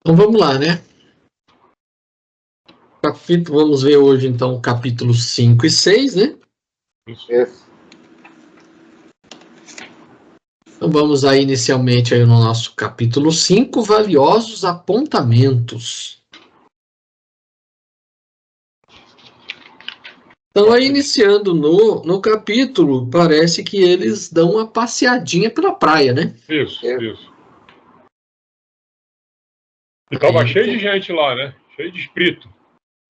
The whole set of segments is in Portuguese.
Então vamos lá, né? Vamos ver hoje, então, capítulos 5 e 6, né? Isso. Então vamos aí inicialmente aí no nosso capítulo 5, valiosos apontamentos. Então aí iniciando no capítulo, parece que eles dão uma passeadinha pela praia, né? Isso. E tava cheio de gente lá, né? Cheio de espírito.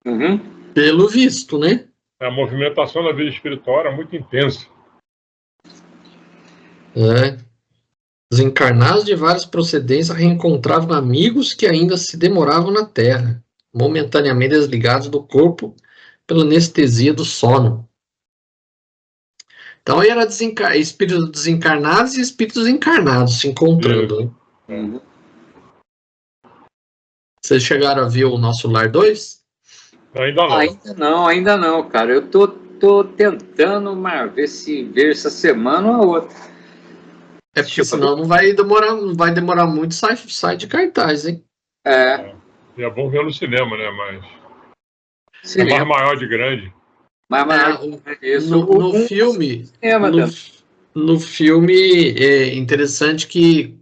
Uhum. Pelo visto, né? A movimentação da vida espiritual era muito intensa. Os encarnados de várias procedências reencontravam amigos que ainda se demoravam na Terra, momentaneamente desligados do corpo pela anestesia do sono. Então aí era espíritos desencarnados e espíritos encarnados se encontrando. Né? Uhum. Vocês chegaram a ver o Nosso Lar 2? Ainda não, cara. Eu tô tentando ver essa semana ou a outra. É porque senão não vai demorar muito, sai de cartaz, hein? E é bom ver no cinema, né? Mas Cinema. É mais maior de grande. No filme é interessante que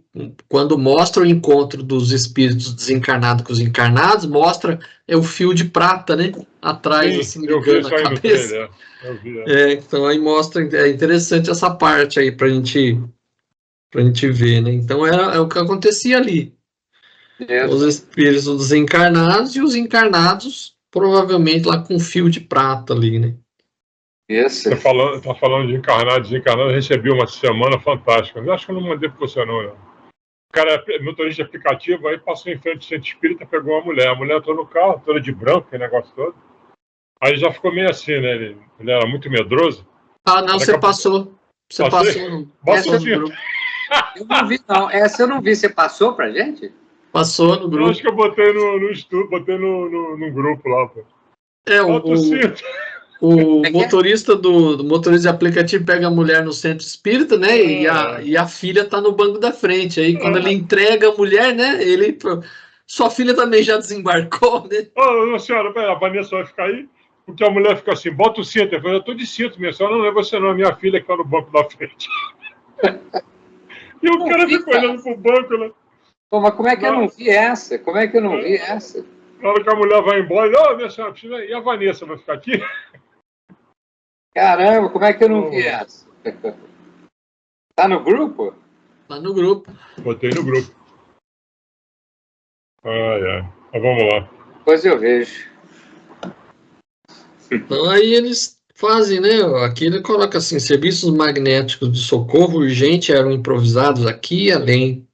quando mostra o encontro dos espíritos desencarnados com os encarnados, mostra o fio de prata, né? Atrás, assim, ligando a cabeça. Então aí mostra, é interessante essa parte aí pra gente ver, né? Então é o que acontecia ali. Os espíritos desencarnados e os encarnados provavelmente lá com fio de prata ali, né? Tá falando de encarnado, desencarnado, eu recebi uma semana fantástica. Eu acho que eu não mandei pra você não, né? O cara é motorista de aplicativo, aí passou em frente do centro espírita, pegou uma mulher. A mulher entrou no carro, toda de branco, aquele negócio todo. Aí já ficou meio assim, né? Ele era muito medroso. Ah, não, você passou. Você passou. Eu não vi, não. Essa eu não vi. Você passou pra gente? Passou no grupo. Eu acho que eu botei no estudo, botei no grupo lá, pô. O motorista do motorista de aplicativo pega a mulher no centro espírita, né? E a filha tá no banco da frente. Aí quando ele entrega a mulher, né? Sua filha também já desembarcou, né? Ô, senhora, a Vanessa vai ficar aí? Porque a mulher fica assim, bota o cinto. Eu tô de cinto, minha senhora. Não é você não, é minha filha que tá no banco da frente. E o cara ficou olhando pro banco, né? Pô, mas como é que eu não vi essa? Na hora que a mulher vai embora, minha senhora, e a Vanessa vai ficar aqui? Caramba, como é que eu não vi essa? Tá no grupo? Tá no grupo. Botei no grupo. Mas vamos lá. Depois eu vejo. Então aí eles fazem, né? Aqui ele coloca assim: serviços magnéticos de socorro urgente eram improvisados aqui e além,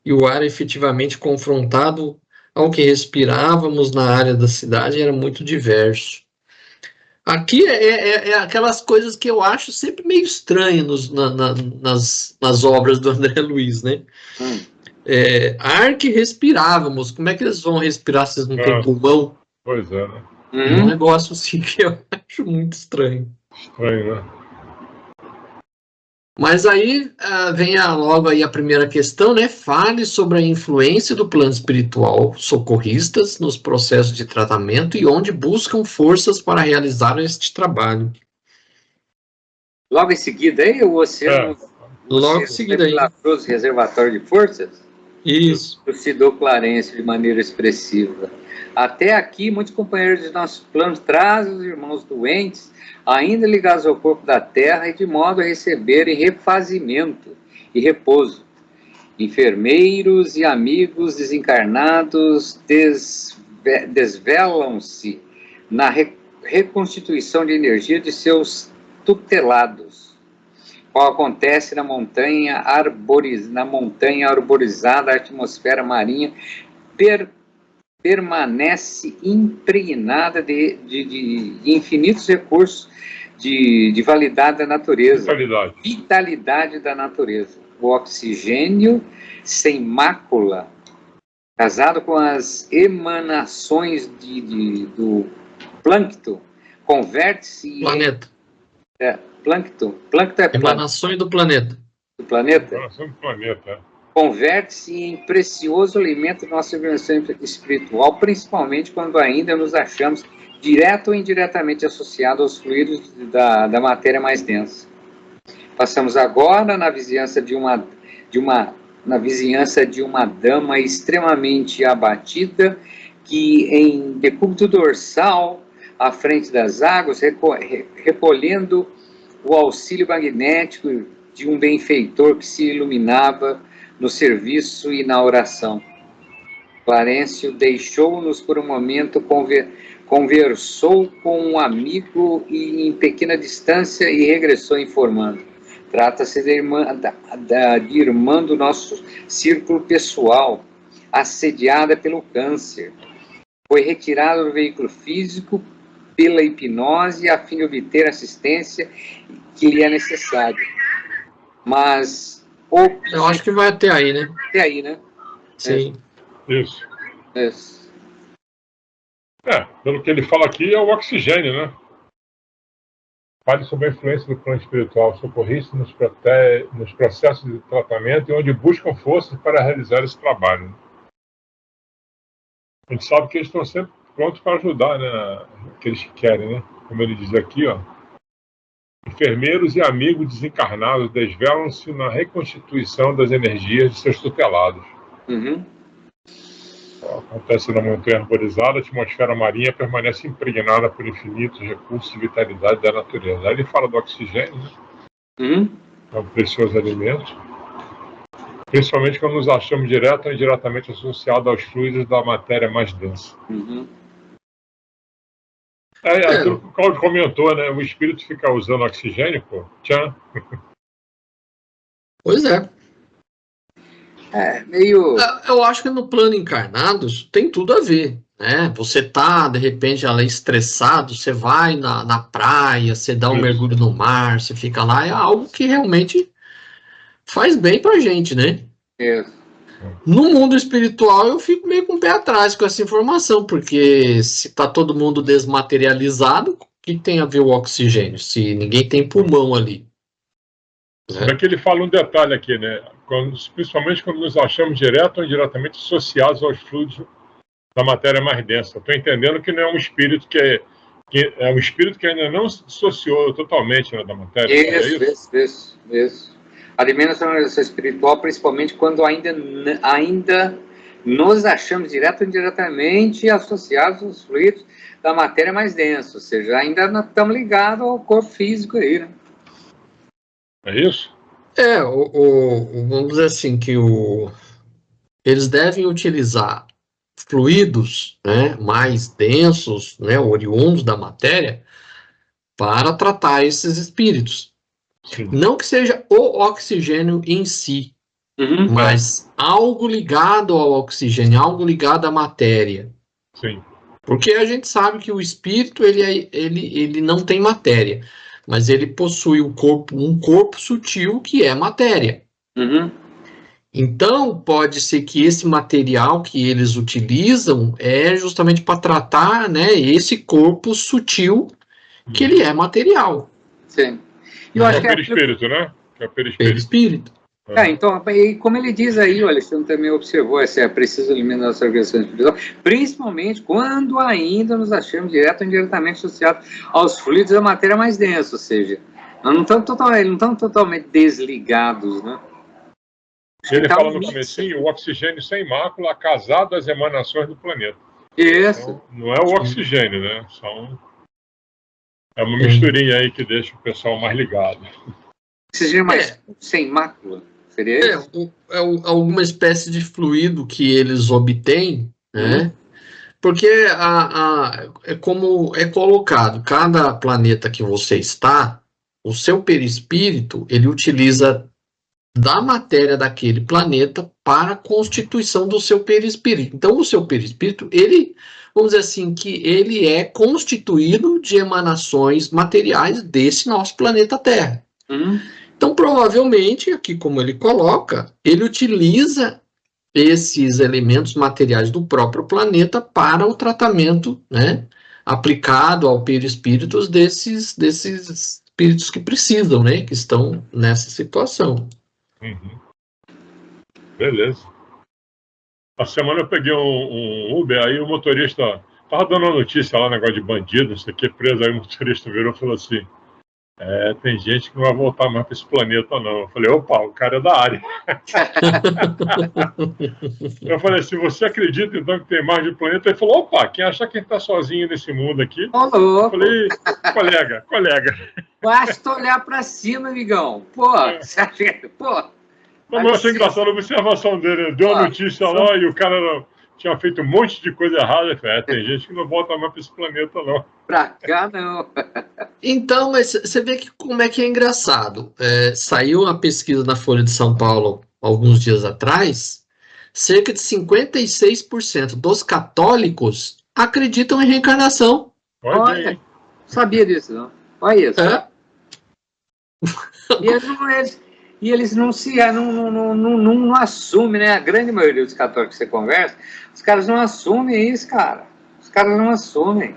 e o ar efetivamente confrontado ao que respirávamos na área da cidade era muito diverso. Aqui é aquelas coisas que eu acho sempre meio estranho nas obras do André Luiz, né? Ar que respirávamos. Como é que eles vão respirar se eles não têm pulmão? Pois é, né? É um negócio assim que eu acho muito estranho. Estranho, né? Mas aí vem logo aí a primeira questão, né? Fale sobre a influência do plano espiritual socorristas nos processos de tratamento e onde buscam forças para realizar este trabalho. Logo em seguida aí, o oceano... Logo em seguida aí. Reservatório de forças? Isso. Lucidou Clarence de maneira expressiva. Até aqui, muitos companheiros de nossos planos trazem os irmãos doentes, ainda ligados ao corpo da terra, e de modo a receberem refazimento e repouso. Enfermeiros e amigos desencarnados desvelam-se na reconstituição de energia de seus tutelados, qual acontece na montanha arborizada, a atmosfera marinha permanece impregnada de infinitos recursos de validade da natureza. Vitalidade da natureza. O oxigênio sem mácula, casado com as emanações do plâncton, converte-se planeta. Plâncton é emanações do planeta. Do planeta? Emanações do planeta. converte-se em precioso alimento da nossa evolução espiritual, principalmente quando ainda nos achamos direto ou indiretamente associados aos fluidos da matéria mais densa. Passamos agora na vizinhança de uma dama extremamente abatida, que em decúbito dorsal, à frente das águas, recolhendo o auxílio magnético de um benfeitor que se iluminava no serviço e na oração. Clarencio deixou-nos por um momento, conversou com um amigo em pequena distância e regressou informando. Trata-se de irmã do nosso círculo pessoal, assediada pelo câncer. Foi retirada do veículo físico pela hipnose a fim de obter assistência que lhe é necessária. Mas... Eu acho que vai até aí, né? Até aí, né? Sim. Isso. Isso. Pelo que ele fala aqui, é o oxigênio, né? Fale sobre a influência do plano espiritual socorrista nos processos de tratamento e onde buscam forças para realizar esse trabalho. A gente sabe que eles estão sempre prontos para ajudar, né? Aqueles que querem, né? Como ele diz aqui, ó. Enfermeiros e amigos desencarnados desvelam-se na reconstituição das energias de seus tutelados. Uhum. Acontece na montanha arborizada, a atmosfera marinha permanece impregnada por infinitos recursos de vitalidade da natureza. Aí ele fala do oxigênio, né? Uhum. É um precioso alimento. Principalmente quando nos achamos direto ou indiretamente associados aos fluidos da matéria mais densa. Uhum. Aquilo que o Cláudio comentou, né? O espírito fica usando oxigênio, pô. Tchan. Pois é. Meio... Eu acho que no plano encarnados tem tudo a ver, né? Você tá, de repente, ali estressado, você vai na praia, você dá um mergulho no mar, você fica lá, é algo que realmente faz bem pra gente, né? No mundo espiritual, eu fico meio com o pé atrás com essa informação, porque se tá todo mundo desmaterializado, o que tem a ver o oxigênio? Se ninguém tem pulmão ali. Né? Aqui ele fala um detalhe aqui, né? Principalmente quando nos achamos direto ou indiretamente associados aos fluidos da matéria mais densa. Estou entendendo que não é um espírito que é um espírito que ainda não se dissociou totalmente, né, da matéria. Isso. Alimentação espiritual, principalmente quando ainda nos achamos direto ou indiretamente associados aos fluidos da matéria mais densa, ou seja, ainda não estamos ligados ao corpo físico aí, né? É isso? Vamos dizer assim, que eles devem utilizar fluidos, né, mais densos, né, oriundos da matéria, para tratar esses espíritos. Sim. Não que seja o oxigênio em si, mas algo ligado ao oxigênio, algo ligado à matéria. Sim. Porque a gente sabe que o espírito ele não tem matéria, mas ele possui um corpo sutil que é matéria. Então, pode ser que esse material que eles utilizam é justamente para tratar, né, esse corpo sutil que ele é material. Sim. Eu acho que é perispírito, né? É perispírito. Então, e como ele diz aí, o Alexandre também observou, é preciso eliminar nossa organização espiritual, principalmente quando ainda nos achamos direto ou indiretamente associados aos fluidos da matéria mais densa, ou seja, nós não estamos totalmente desligados, né? Ele fala no comecinho, o oxigênio sem mácula casado às emanações do planeta. Isso. Então, não é o oxigênio, né? É uma misturinha aí que deixa o pessoal mais ligado. Oxigênio mais sem mácula? Seria isso? Alguma espécie de fluido que eles obtêm, né? Porque é como é colocado, cada planeta que você está, o seu perispírito, ele utiliza da matéria daquele planeta para a constituição do seu perispírito. Então, o seu perispírito, vamos dizer assim, que ele é constituído de emanações materiais desse nosso planeta Terra. Então, provavelmente, aqui como ele coloca, ele utiliza esses elementos materiais do próprio planeta para o tratamento, né, aplicado ao perispírito desses espíritos que precisam, né, que estão nessa situação. Beleza. A semana eu peguei um Uber, aí o motorista tava dando uma notícia lá, negócio de bandido, não sei o que, preso, aí o motorista virou e falou assim, tem gente que não vai voltar mais para esse planeta, não. Eu falei, opa, o cara é da área. Eu falei, se você acredita, então, que tem mais de um planeta, ele falou, opa, quem achar que está sozinho nesse mundo aqui? Eu falei, colega. Basta olhar para cima, amigão. Pô, você acha, pô. Mas eu achei engraçado a observação dele. Deu a notícia lá e o cara tinha feito um monte de coisa errada. Eu falei, tem gente que não volta mais para esse planeta, não. Pra cá, não. Então, mas você vê que como é que é engraçado. Saiu uma pesquisa na Folha de São Paulo alguns dias atrás, cerca de 56% dos católicos acreditam em reencarnação. Olha, sabia disso, não? Olha isso. E eles não assumem, né? A grande maioria dos católicos que você conversa, os caras não assumem isso, cara. Os caras não assumem.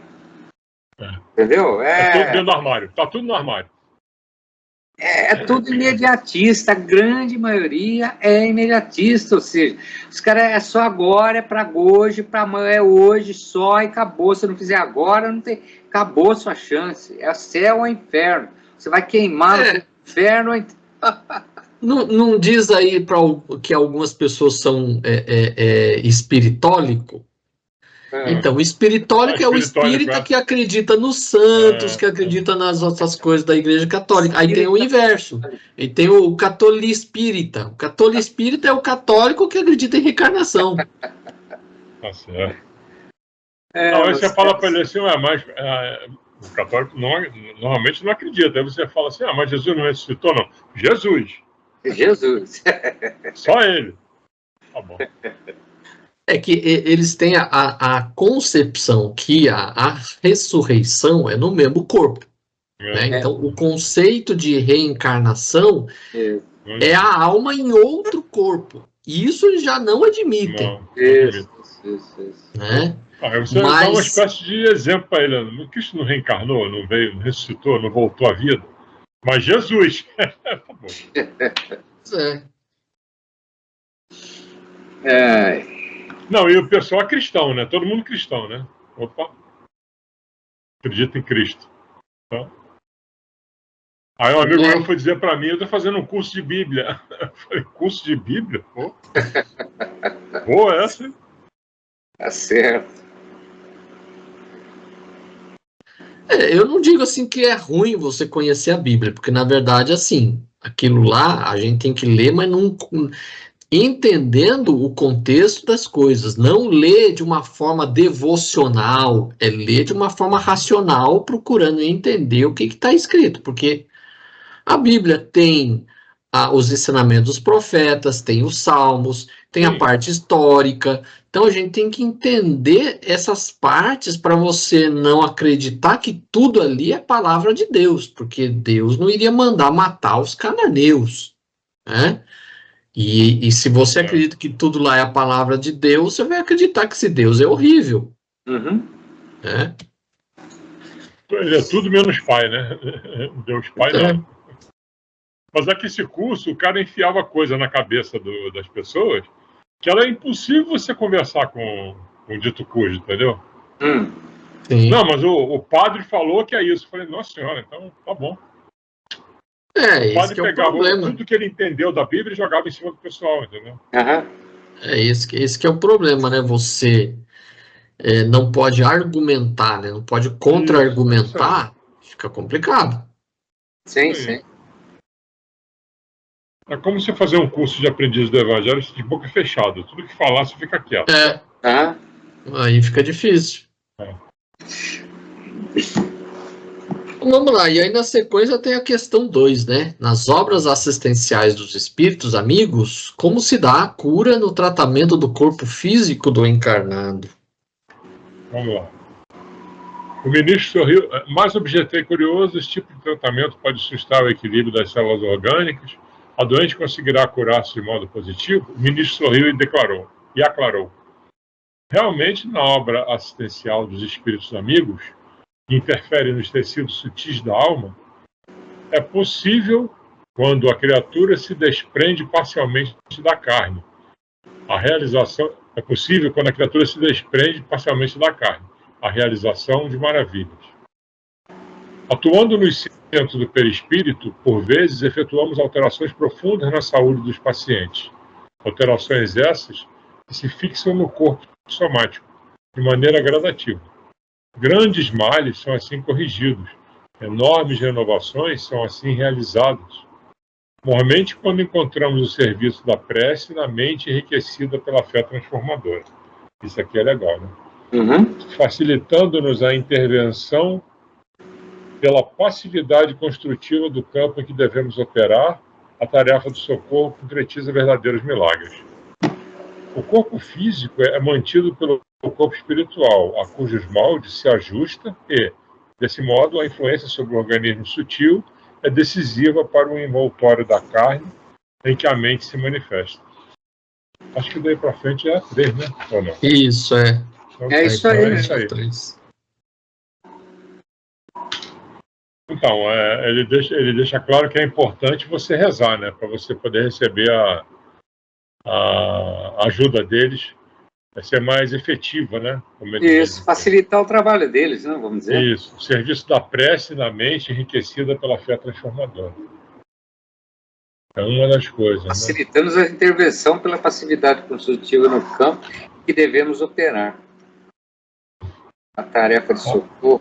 Entendeu? Tá tudo dentro do armário. Tá tudo no armário. É tudo imediatista. A grande maioria é imediatista. Ou seja, os caras é só agora, é para hoje, para amanhã é hoje só e acabou. Se não fizer agora, não tem. Acabou sua chance. É céu ou inferno. Você vai queimar no inferno. Não diz aí que algumas pessoas são espiritólico? Então, o espiritólico é o espírita que acredita nos santos, que acredita nas outras coisas da Igreja Católica. Aí tem o inverso. E tem o catolispírita. O catolispírita é o católico que acredita em reencarnação. Tá certo. Aí você fala para ele assim, mas o católico normalmente não acredita. Aí você fala assim, mas Jesus não ressuscitou, não. Jesus. Só ele. Tá bom. É que eles têm a concepção que a ressurreição é no mesmo corpo. Né? Então, o conceito de reencarnação é a alma em outro corpo. E isso eles já não admitem. Né? Aí você dá uma espécie de exemplo para ele. O Cristo não reencarnou, não veio, não ressuscitou, não voltou à vida. Mas Jesus. Tá bom. Não, e o pessoal é cristão, né? Todo mundo cristão, né? Opa. Acredita em Cristo. Tá? Aí um amigo meu foi dizer para mim, eu tô fazendo um curso de Bíblia. Eu falei, curso de Bíblia? Pô. Boa essa. Tá certo. Eu não digo assim que é ruim você conhecer a Bíblia, porque na verdade, assim, aquilo lá a gente tem que ler, mas não... entendendo o contexto das coisas, não ler de uma forma devocional, é ler de uma forma racional, procurando entender o que está escrito, porque a Bíblia tem os ensinamentos dos profetas, tem os salmos, tem a parte histórica, então a gente tem que entender essas partes para você não acreditar que tudo ali é palavra de Deus, porque Deus não iria mandar matar os cananeus, né? E se você acredita que tudo lá é a palavra de Deus, você vai acreditar que esse Deus é horrível. Né? Ele é tudo menos pai, né? Deus pai não. Mas é que esse curso, o cara enfiava coisa na cabeça das pessoas que era impossível você conversar com um dito cujo, entendeu? Sim. Não, mas o padre falou que é isso. Eu falei, nossa senhora, então tá bom. O padre pegava tudo que ele entendeu da Bíblia e jogava em cima do pessoal, entendeu? Esse que é o problema, né? Você não pode argumentar, né? Não pode contra-argumentar, fica complicado. Sim. É como você fazer um curso de aprendiz do Evangelho de boca fechada. Tudo que falar, você fica quieto. Aí fica difícil. Vamos lá, e aí na sequência tem a questão 2, né? Nas obras assistenciais dos espíritos amigos, como se dá a cura no tratamento do corpo físico do encarnado? Vamos lá. O ministro sorriu. Mais objetivo e curioso, esse tipo de tratamento pode suscitar o equilíbrio das células orgânicas. A doente conseguirá curar-se de modo positivo? O ministro sorriu e aclarou. Realmente, na obra assistencial dos espíritos amigos, que interfere nos tecidos sutis da alma, é possível, quando a criatura se desprende parcialmente da carne A realização é possível quando a criatura se desprende parcialmente da carne. A realização de maravilhas. Atuando nos centros do perispírito, por vezes, efetuamos alterações profundas na saúde dos pacientes. Alterações essas que se fixam no corpo somático, de maneira gradativa. Grandes males são assim corrigidos. Enormes renovações são assim realizadas. Normalmente, quando encontramos o serviço da prece na mente enriquecida pela fé transformadora. Isso aqui é legal, né? Facilitando-nos a intervenção pela passividade construtiva do campo em que devemos operar, a tarefa do socorro concretiza verdadeiros milagres. O corpo físico é mantido pelo corpo espiritual, a cujos moldes se ajusta e, desse modo, a influência sobre o organismo sutil é decisiva para o envoltório da carne em que a mente se manifesta. Acho que daí para frente é a 3, né? Ou não? Isso, é. Então, É isso aí, então, né? isso aí. 3. Então, ele deixa claro que é importante você rezar, né? Para você poder receber a ajuda deles, vai ser mais efetiva, né? Como ele Isso, diz. facilitar o trabalho deles, né? Vamos dizer. Isso, o serviço da prece na mente enriquecida pela fé transformadora. É uma das coisas, né? Facilitamos a intervenção pela passividade construtiva no campo que devemos operar. A tarefa de socorro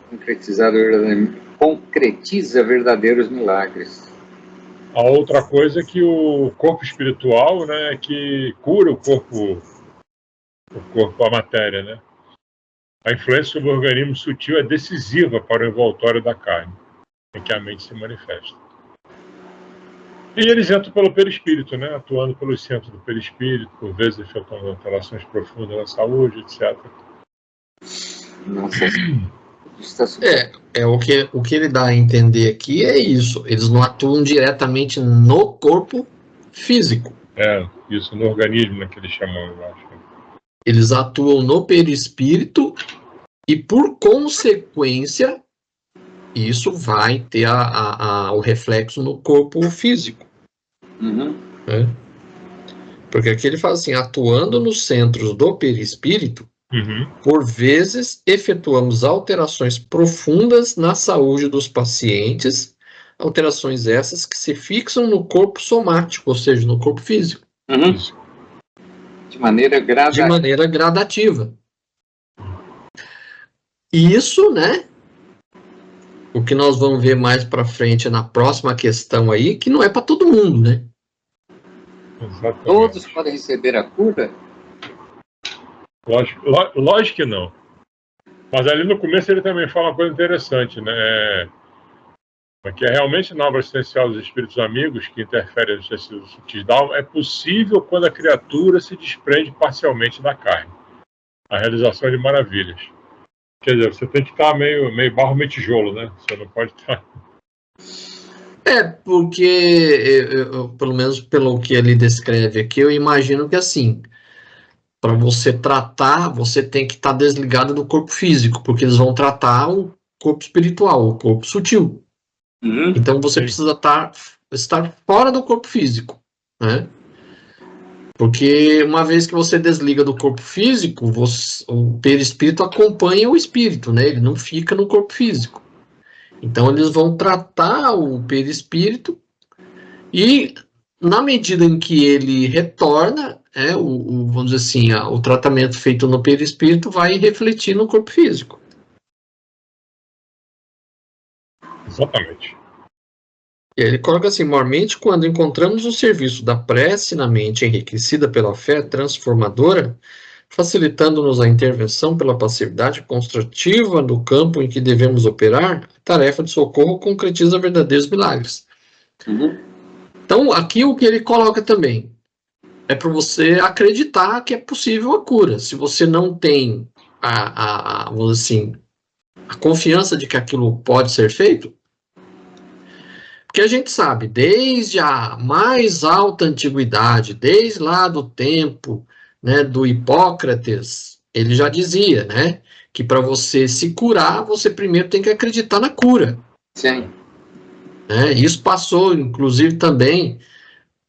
concretiza verdadeiros milagres. A outra coisa é que o corpo espiritual, né, que cura o corpo, a matéria, né? A influência sobre o organismo sutil é decisiva para o envoltório da carne, em que a mente se manifesta. E eles entram pelo perispírito, né, atuando pelos centros do perispírito, por vezes efetuando alterações profundas na saúde, etc. Nossa, o que ele dá a entender aqui é isso. Eles não atuam diretamente no corpo físico. Isso, no organismo, né, que eles chamam, eu acho. Eles atuam no perispírito e, por consequência, isso vai ter o reflexo no corpo físico. Né? Porque aqui ele fala assim, atuando nos centros do perispírito, por vezes efetuamos alterações profundas na saúde dos pacientes, alterações essas que se fixam no corpo somático, ou seja, no corpo físico. De maneira gradativa. E isso, né? O que nós vamos ver mais para frente na próxima questão aí, que não é para todo mundo, né? Exatamente. Todos podem receber a cura? Lógico que não. Mas ali no começo ele também fala uma coisa interessante, né? Que é realmente na obra essencial dos espíritos amigos que interferem nos tecidos sutis da alma, é possível quando a criatura se desprende parcialmente da carne. A realização de maravilhas. Quer dizer, você tem que estar meio barro, meio tijolo, né? Você não pode estar... Porque, pelo menos pelo que ele descreve aqui, eu imagino que assim, para você tratar, você tem que estar desligado do corpo físico, porque eles vão tratar o corpo espiritual, o corpo sutil. Então você precisa estar fora do corpo físico, né? Porque uma vez que você desliga do corpo físico, o perispírito acompanha o espírito, né? Ele não fica no corpo físico. Então eles vão tratar o perispírito e, na medida em que ele retorna, vamos dizer assim, o tratamento feito no perispírito vai refletir no corpo físico. Exatamente. E ele coloca assim, mormente quando encontramos o serviço da prece na mente enriquecida pela fé transformadora, facilitando-nos a intervenção pela passividade construtiva do campo em que devemos operar, a tarefa de socorro concretiza verdadeiros milagres. Então, aqui o que ele coloca também é para você acreditar que é possível a cura. Se você não tem vamos dizer assim, a confiança de que aquilo pode ser feito, porque a gente sabe, desde a mais alta antiguidade, desde lá do tempo, né, do Hipócrates, ele já dizia, né, que para você se curar, você primeiro tem que acreditar na cura. Sim. Isso passou, inclusive, também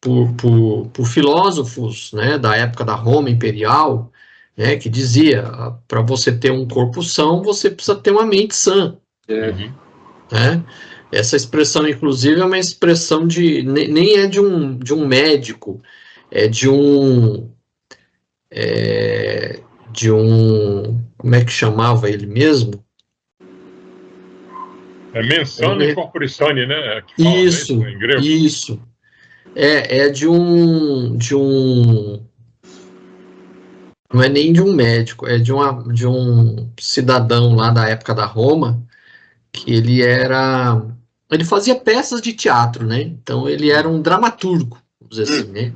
por filósofos, né, da época da Roma Imperial, né, que dizia, para você ter um corpo são, você precisa ter uma mente sã. Né? Essa expressão, inclusive, é uma expressão nem é de um médico, é de um, como é que chamava ele mesmo? É mens sana e corpore sane, né? Que fala, Isso, né? Em grego. isso. É de um, não é nem de um médico, é de um cidadão lá da época da Roma, que ele fazia peças de teatro, né? Então ele era um dramaturgo, vamos dizer assim, né?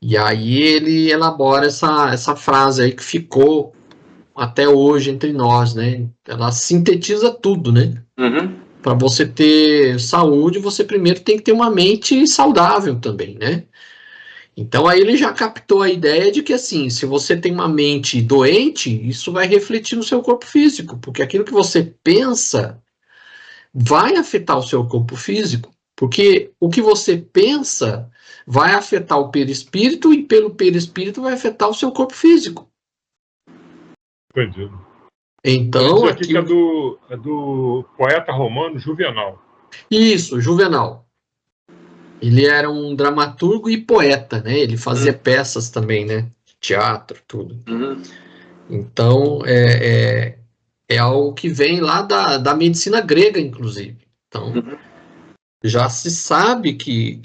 E aí ele elabora essa frase aí que ficou até hoje entre nós, né? Ela sintetiza tudo, né? Para você ter saúde, você primeiro tem que ter uma mente saudável também, né? Então aí ele já captou a ideia de que assim, se você tem uma mente doente, isso vai refletir no seu corpo físico, porque aquilo que você pensa vai afetar o seu corpo físico, porque o que você pensa vai afetar o perispírito e pelo perispírito vai afetar o seu corpo físico. Entendido. Então, aqui que é do poeta romano Juvenal. Isso, Juvenal. Ele era um dramaturgo e poeta, né? Ele fazia peças também, né? Teatro, tudo. Então, é algo que vem lá da medicina grega, inclusive. Então, já se sabe que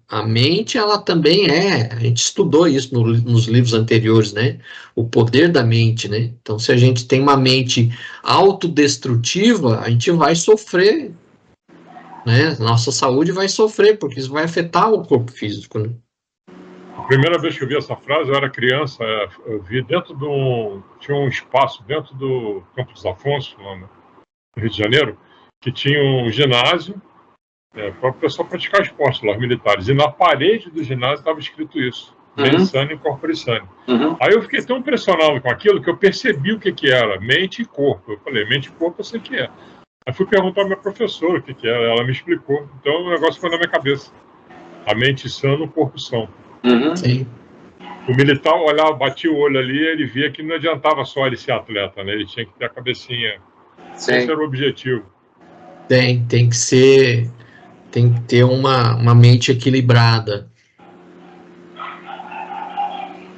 a mente, ela também a gente estudou isso nos livros anteriores, né? O poder da mente, né? Então, se a gente tem uma mente autodestrutiva, a gente vai sofrer, né? Nossa saúde vai sofrer, porque isso vai afetar o corpo físico, né? A primeira vez que eu vi essa frase, eu era criança, eu vi tinha um espaço dentro do Campo dos Afonso, lá no Rio de Janeiro, que tinha um ginásio para o pessoal praticar esporte lá, os militares. E na parede do ginásio estava escrito isso, mens sana e corpore sane. Aí eu fiquei tão impressionado com aquilo que eu percebi o que era, mente e corpo. Eu falei, mente e corpo eu sei o que é. Aí fui perguntar à minha professora o que era, ela me explicou. Então o negócio foi na minha cabeça. A mente sã, o corpo são. Sim. O militar olhava, batia o olho ali, ele via que não adiantava só ele ser atleta, né? Ele tinha que ter a cabecinha. Sim. Esse era o objetivo. Tem que ter uma mente equilibrada.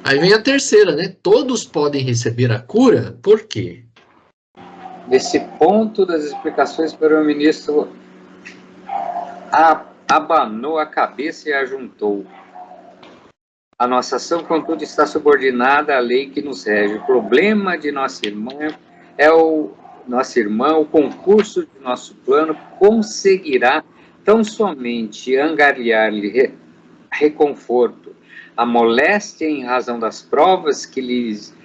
Aí vem a terceira, né? Todos podem receber a cura, por quê? Nesse ponto das explicações, o ministro abanou a cabeça e ajuntou. A nossa ação, contudo, está subordinada à lei que nos rege. O problema de nossa irmã o concurso de nosso plano conseguirá tão somente angariar-lhe reconforto, a moléstia em razão das provas que lhes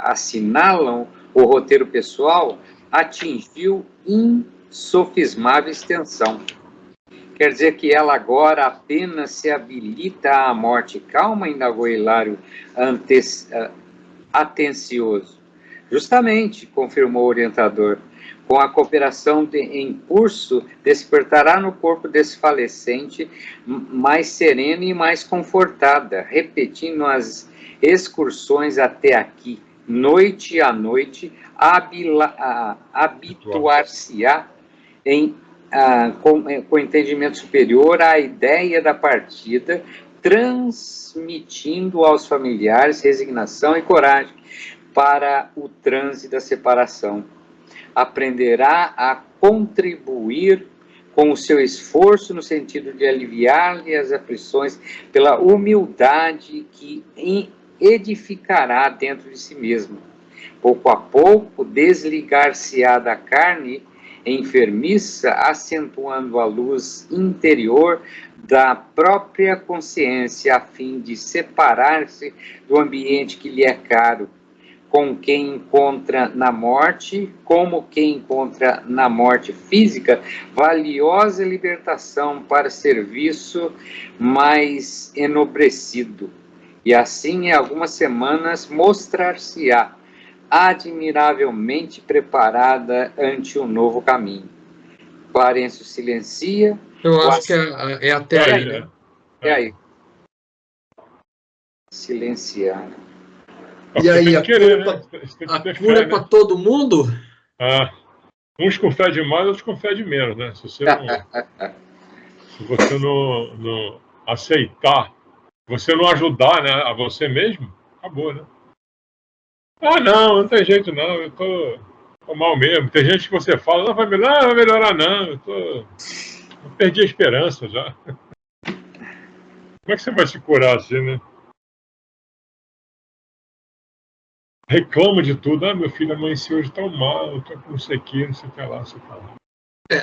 assinalam o roteiro pessoal, atingiu insofismável extensão. Quer dizer que ela agora apenas se habilita à morte calma, indagou Hilário atencioso. Justamente, confirmou o orientador, com a cooperação em curso, despertará no corpo desfalecente mais serena e mais confortada, repetindo as excursões até aqui, noite a noite, habituar-se-á com entendimento superior à ideia da partida, transmitindo aos familiares resignação e coragem para o transe da separação. Aprenderá a contribuir com o seu esforço no sentido de aliviar-lhe as aflições pela humildade que edificará dentro de si mesmo. Pouco a pouco, desligar-se-á da carne enfermiça, acentuando a luz interior da própria consciência, a fim de separar-se do ambiente que lhe é caro, como quem encontra na morte física, valiosa libertação para serviço mais enobrecido. E assim, em algumas semanas, mostrar-se-á admiravelmente preparada ante o novo caminho. Clarencio silencia. Eu acho que é até aí, né? É aí. Silenciar. E aí, a querer, cura é para todo mundo? Uns com fé demais, outros com fé de menos, né? Se você não aceitar, você não ajudar, né, a você mesmo, acabou, né? Não tem jeito não, eu tô mal mesmo. Tem gente que você fala, não vai melhorar não, eu perdi a esperança já. Como é que você vai se curar assim, né? Reclama de tudo. Meu filho amanheceu hoje tão mal, eu tô com não sei o que, não sei o que lá, não sei o que lá.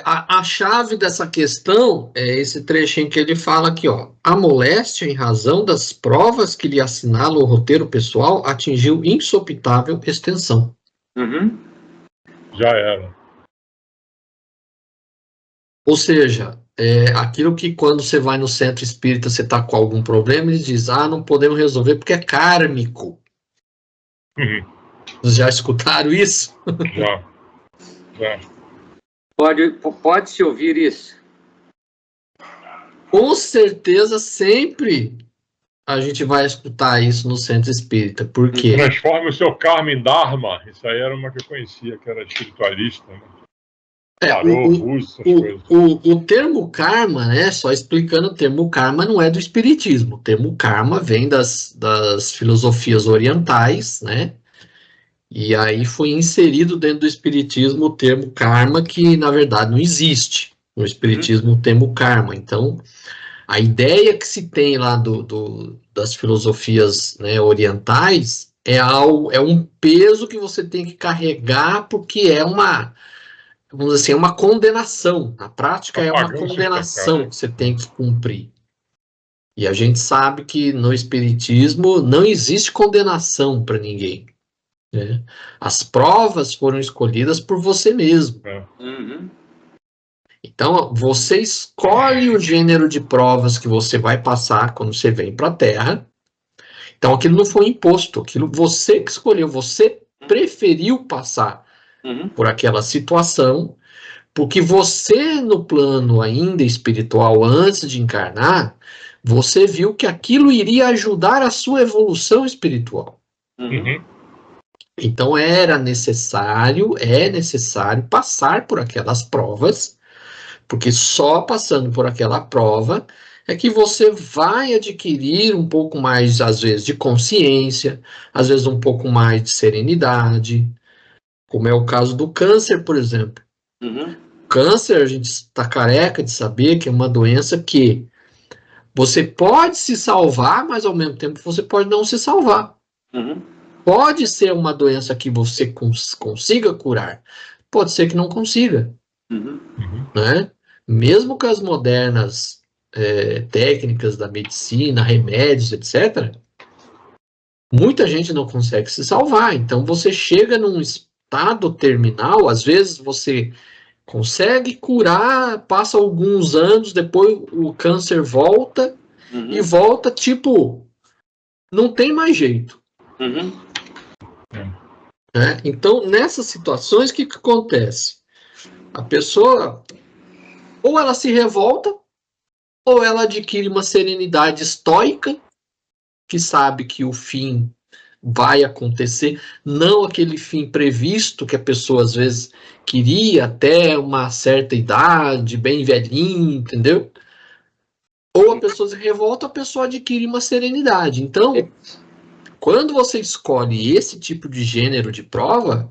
A chave dessa questão é esse trechinho que ele fala aqui, ó. A moléstia, em razão das provas que lhe assinala o roteiro pessoal, atingiu insopitável extensão. Uhum. Já era. Ou seja, aquilo que quando você vai no centro espírita, você está com algum problema, eles dizem, não podemos resolver porque é kármico. Uhum. Vocês já escutaram isso? Já. Pode-se ouvir isso? Com certeza, sempre a gente vai escutar isso no centro espírita. Por quê? Transforma o seu karma em dharma. Isso aí era uma que eu conhecia, que era espiritualista, né? O termo karma, né? Só explicando, o termo karma não é do espiritismo. O termo karma vem das filosofias orientais, né? E aí foi inserido dentro do espiritismo o termo karma, que na verdade não existe no espiritismo o termo karma. Então, a ideia que se tem lá das filosofias, né, orientais é um peso que você tem que carregar porque é vamos dizer assim, é uma condenação. Na prática é uma condenação que você tem que cumprir. E a gente sabe que no espiritismo não existe condenação para ninguém. Né? As provas foram escolhidas por você mesmo. Uhum. Então, você escolhe o gênero de provas que você vai passar quando você vem para a Terra. Então, aquilo não foi imposto, aquilo você que escolheu, você preferiu passar por aquela situação, porque você, no plano ainda espiritual, antes de encarnar, você viu que aquilo iria ajudar a sua evolução espiritual. Uhum. Então, é necessário passar por aquelas provas, porque só passando por aquela prova é que você vai adquirir um pouco mais, às vezes, de consciência, às vezes um pouco mais de serenidade, como é o caso do câncer, por exemplo. Câncer, a gente está careca de saber que é uma doença que você pode se salvar, mas ao mesmo tempo você pode não se salvar. Pode ser uma doença que você consiga curar, pode ser que não consiga. Né? Mesmo com as modernas técnicas da medicina, remédios, etc., muita gente não consegue se salvar. Então você chega num estado terminal, às vezes você consegue curar, passa alguns anos, depois o câncer volta e volta, tipo, não tem mais jeito. Né? Então, nessas situações, o que acontece? A pessoa, ou ela se revolta, ou ela adquire uma serenidade estoica, que sabe que o fim vai acontecer, não aquele fim previsto que a pessoa às vezes queria até uma certa idade, bem velhinho, entendeu? Ou a pessoa se revolta, a pessoa adquire uma serenidade. Então, quando você escolhe esse tipo de gênero de prova,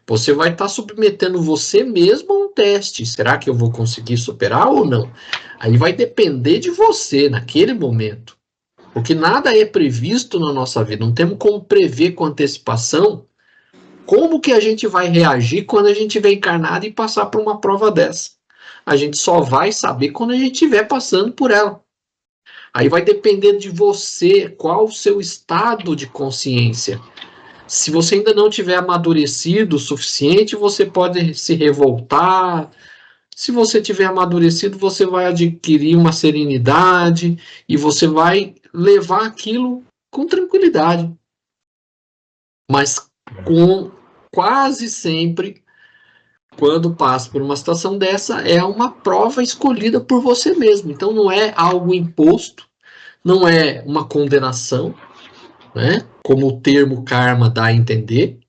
você vai estar submetendo você mesmo a um teste. Será que eu vou conseguir superar ou não? Aí vai depender de você naquele momento. Porque nada é previsto na nossa vida. Não temos como prever com antecipação como que a gente vai reagir quando a gente estiver encarnado e passar por uma prova dessa. A gente só vai saber quando a gente estiver passando por ela. Aí vai depender de você, qual o seu estado de consciência. Se você ainda não tiver amadurecido o suficiente, você pode se revoltar. Se você tiver amadurecido, você vai adquirir uma serenidade e você vai levar aquilo com tranquilidade. Mas quase sempre quando passa por uma situação dessa, é uma prova escolhida por você mesmo. Então não é algo imposto, não é uma condenação, né? Como o termo karma dá a entender.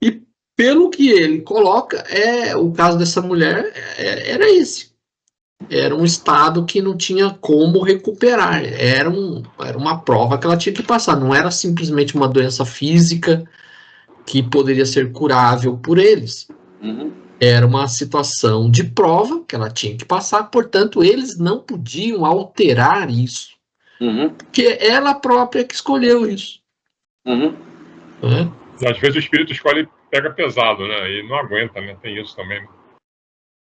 E pelo que ele coloca, o caso dessa mulher era esse. Era um estado que não tinha como recuperar. Era uma prova que ela tinha que passar. Não era simplesmente uma doença física que poderia ser curável por eles. Uhum. Era uma situação de prova que ela tinha que passar, portanto, eles não podiam alterar isso. Uhum. Porque ela própria que escolheu isso. Uhum. Né? E às vezes o espírito escolhe, pega pesado, né? E não aguenta, né? Tem isso também.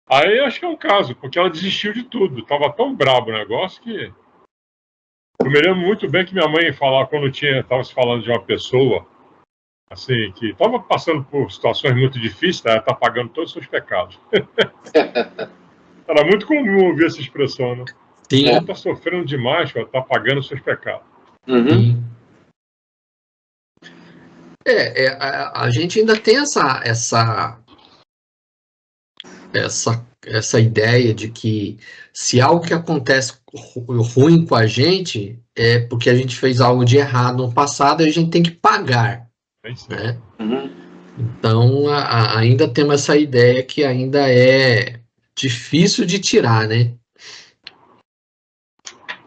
Aí acho que é um caso, porque ela desistiu de tudo. Tava tão brabo o negócio que... Eu me lembro muito bem que minha mãe falava quando tava se falando de uma pessoa assim, que estava passando por situações muito difíceis, ela está pagando todos os seus pecados. Era muito comum ouvir essa expressão, né? Sim. Ela está sofrendo demais, ela está pagando os seus pecados. Uhum. Sim. A gente ainda tem essa ideia de que se algo que acontece ruim com a gente é porque a gente fez algo de errado no passado e a gente tem que pagar, né? Uhum. Então ainda temos essa ideia que ainda é difícil de tirar, né?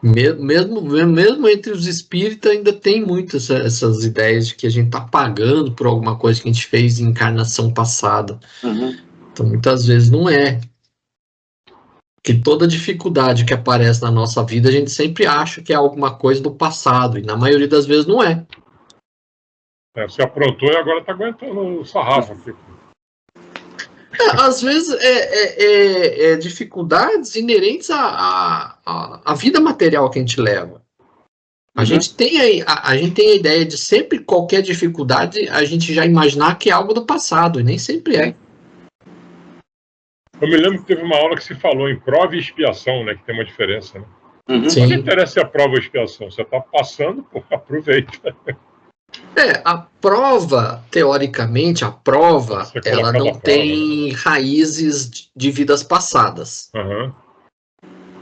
Mesmo entre os espíritas ainda tem muito essas ideias de que a gente está pagando por alguma coisa que a gente fez em encarnação passada. Uhum. Então muitas vezes não é. Que toda dificuldade que aparece na nossa vida, a gente sempre acha que é alguma coisa do passado, e na maioria das vezes não é. Você aprontou e agora está aguentando o sarrafo aqui. Às vezes é dificuldades inerentes à vida material que a gente leva. A gente tem a ideia de sempre qualquer dificuldade a gente já imaginar que é algo do passado, e nem sempre é. Eu me lembro que teve uma aula que se falou em prova e expiação, né? Que tem uma diferença, né? Uhum. Sim. Não interessa a prova ou expiação. Você está passando, pô, aproveita. A prova, teoricamente, ela não tem raízes de vidas passadas. Uhum.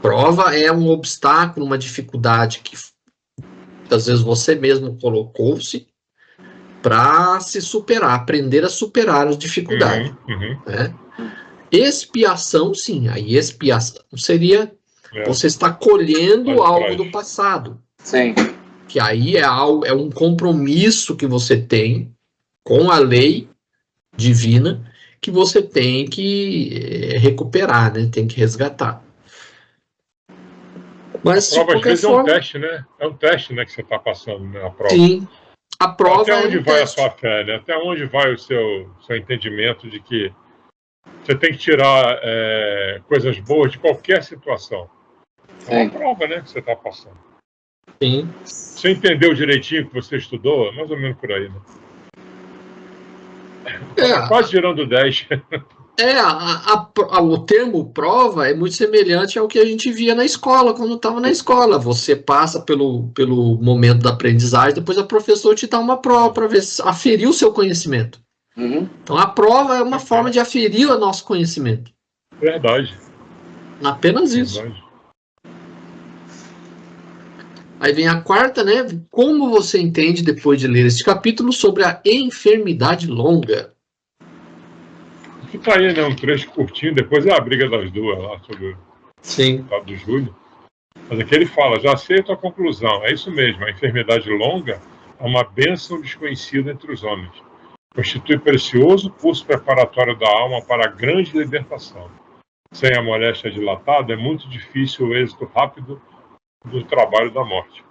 Prova é um obstáculo, uma dificuldade que às vezes você mesmo colocou-se para se superar, aprender a superar as dificuldades. Né? Expiação, sim. Aí expiação seria você está colhendo algo do passado. Sim. Que aí é um compromisso que você tem com a lei divina que você tem que recuperar, né? Tem que resgatar. Mas, a prova, às vezes, é um teste, né? É um teste, né, que você está passando, né, a prova. Sim. A prova até onde vai teste. a sua fé, né? Até onde vai o seu entendimento de que você tem que tirar coisas boas de qualquer situação. É uma prova, né, que você está passando. Sim. Você entendeu direitinho que você estudou? Mais ou menos por aí, né? Quase tirando 10. O termo prova é muito semelhante ao que a gente via na escola, quando estava na escola. Você passa pelo momento da aprendizagem, depois a professora te dá uma prova para aferir o seu conhecimento. Uhum. Então a prova é uma forma de aferir o nosso conhecimento. Verdade. Apenas isso. Verdade. Aí vem a quarta, né? Como você entende, depois de ler este capítulo, sobre a enfermidade longa? Fica aí, né? Um trecho curtinho, depois é a briga das duas lá sobre Sim. o estado do Júlio. Mas aqui ele fala, já aceito a conclusão. É isso mesmo, a enfermidade longa é uma bênção desconhecida entre os homens. Constitui precioso curso preparatório da alma para a grande libertação. Sem a moléstia dilatada, é muito difícil o êxito rápido do trabalho da morte.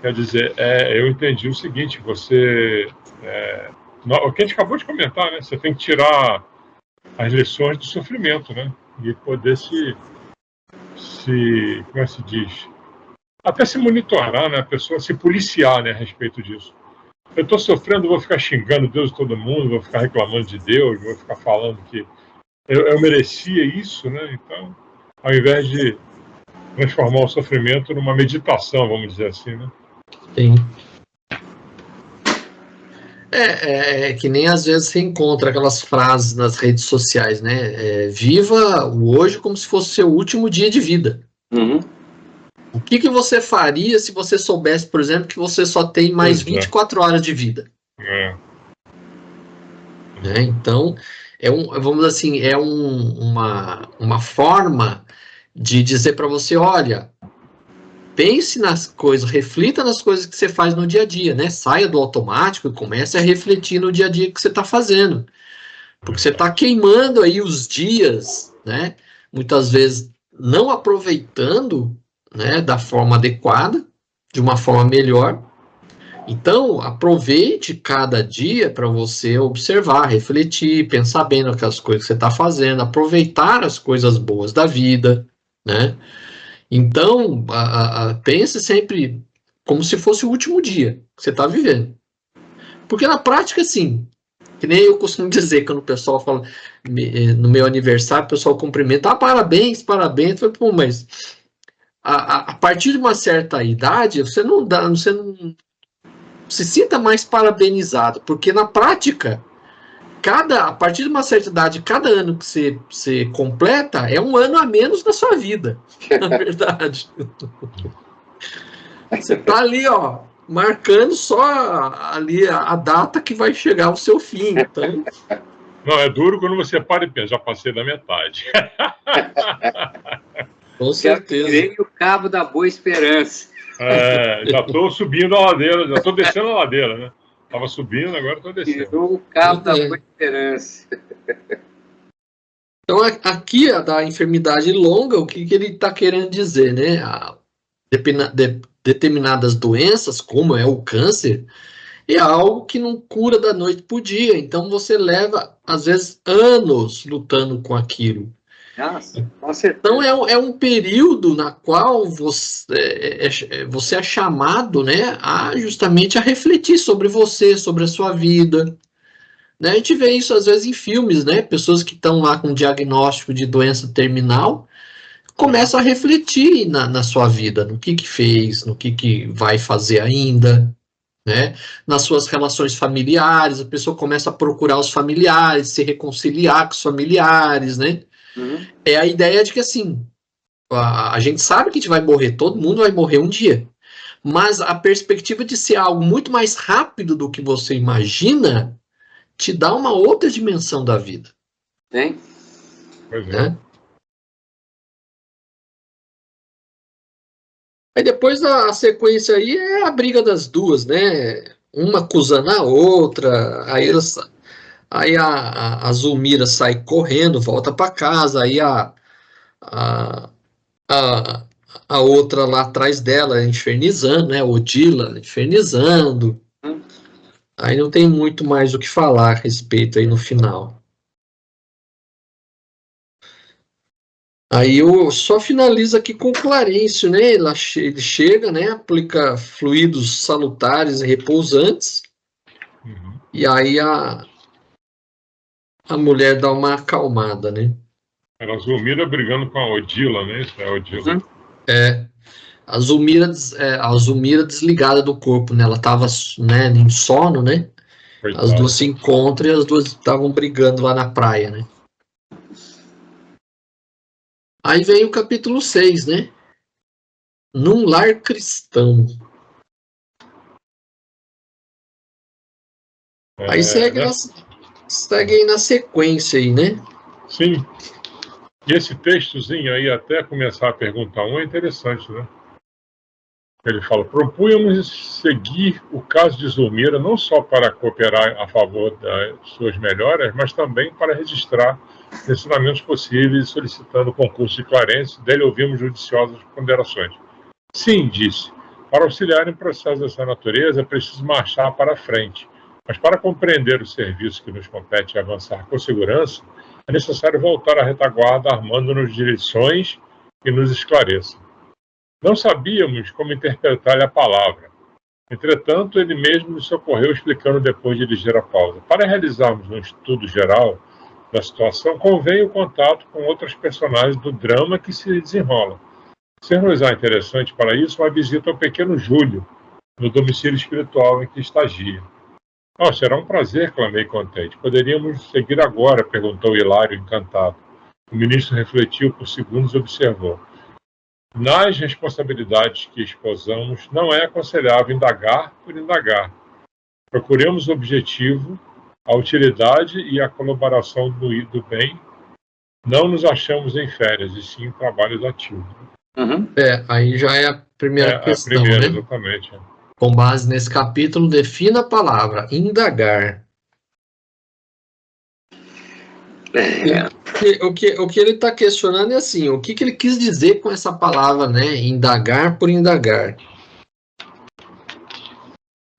Quer dizer, eu entendi o seguinte, você... o que a gente acabou de comentar, né? Você tem que tirar as lições do sofrimento, né? E poder como é que se diz? Até se monitorar, né? A pessoa se policiar, né? A respeito disso. Eu estou sofrendo, vou ficar xingando Deus e todo mundo, vou ficar reclamando de Deus, vou ficar falando que eu merecia isso, né? Então, ao invés de transformar o sofrimento numa meditação, vamos dizer assim, né? Sim. É que nem às vezes você encontra aquelas frases nas redes sociais, né? Viva o hoje como se fosse seu último dia de vida. Uhum. O que você faria se você soubesse, por exemplo, que você só tem mais 24 horas de vida? Né? Então, vamos dizer assim, uma forma de dizer para você, olha, pense nas coisas, reflita nas coisas que você faz no dia a dia, né? Saia do automático e comece a refletir no dia a dia que você está fazendo. Porque você está queimando aí os dias, né? Muitas vezes não aproveitando, né, da forma adequada, de uma forma melhor. Então, aproveite cada dia para você observar, refletir, pensar bem nas coisas que você está fazendo, aproveitar as coisas boas da vida, né? Então, pense sempre como se fosse o último dia que você está vivendo. Porque na prática, sim, que nem eu costumo dizer, quando o pessoal fala no meu aniversário, o pessoal cumprimenta, parabéns, parabéns. Eu falei, pô, mas a partir de uma certa idade, você não se sinta mais parabenizado, porque na prática, a partir de uma certa idade, cada ano que você completa é um ano a menos da sua vida, na verdade. Você tá ali, ó, marcando só ali a data que vai chegar ao seu fim. Então... Não, é duro quando você para e pensa, já passei da metade. Com certeza. Já tirei o cabo da Boa Esperança. Já estou subindo a ladeira, já estou descendo a ladeira, né? Estava subindo, agora estou descendo. Tirou o cabo da Boa Esperança. Então, aqui, da enfermidade longa, o que ele está querendo dizer, né? Determinadas doenças, como é o câncer, é algo que não cura da noite para o dia. Então, você leva, às vezes, anos lutando com aquilo. Nossa, com certeza. Então, é um período na qual você é chamado, né, justamente a refletir sobre você, sobre a sua vida. Né? A gente vê isso, às vezes, em filmes, né? Pessoas que estão lá com diagnóstico de doença terminal começam a refletir na sua vida, no que fez, no que vai fazer ainda, né? Nas suas relações familiares, a pessoa começa a procurar os familiares, se reconciliar com os familiares, né? Uhum. É a ideia de que, assim, a gente sabe que a gente vai morrer, todo mundo vai morrer um dia, mas a perspectiva de ser algo muito mais rápido do que você imagina te dá uma outra dimensão da vida. Hein? Pois é. Né? Aí depois a sequência aí é a briga das duas, né? Uma acusando a outra, aí a Zulmira sai correndo, volta para casa, aí a outra lá atrás dela infernizando, né? Odila infernizando. Aí não tem muito mais o que falar a respeito aí no final. Aí eu só finalizo aqui com o Clarencio, né? Ele chega, né? Aplica fluidos salutares e repousantes. Uhum. E aí a mulher dá uma acalmada, né? Era a Zulmira brigando com a Odila, né? Isso é a Odila. Uhum. A Zulmira desligada do corpo, né? Ela estava, né, em sono, né? Coitado. As duas se encontram e as duas estavam brigando lá na praia, né? Aí vem o capítulo 6, né? Num lar cristão. Aí segue aí na sequência aí, né? Sim. E esse textozinho aí, até começar a perguntar é interessante, né? Ele fala, propunhamos seguir o caso de Zulmira não só para cooperar a favor das suas melhoras, mas também para registrar ensinamentos possíveis, solicitando o concurso de Clarencio. Dele ouvimos judiciosas ponderações. Sim, disse, para auxiliar em processos dessa natureza é preciso marchar para frente, mas para compreender o serviço que nos compete e avançar com segurança, é necessário voltar à retaguarda armando-nos direções que nos esclareçam. Não sabíamos como interpretar-lhe a palavra. Entretanto, ele mesmo nos socorreu explicando depois de ligeira pausa. Para realizarmos um estudo geral da situação, convém o contato com outras personagens do drama que se desenrola. Ser-nos-á interessante para isso uma visita ao pequeno Júlio, no domicílio espiritual em que estagia. Oh, será um prazer, clamei contente. Poderíamos seguir agora, perguntou Hilário, encantado. O ministro refletiu por segundos e observou. Nas responsabilidades que esposamos, não é aconselhável indagar por indagar. Procuremos o objetivo, a utilidade e a colaboração do bem. Não nos achamos em férias, e sim em trabalhos ativos. Aí já é a primeira questão, a primeira, né? Exatamente. Com base nesse capítulo, defina a palavra indagar. O que ele está questionando é assim, o que ele quis dizer com essa palavra, né? Indagar por indagar.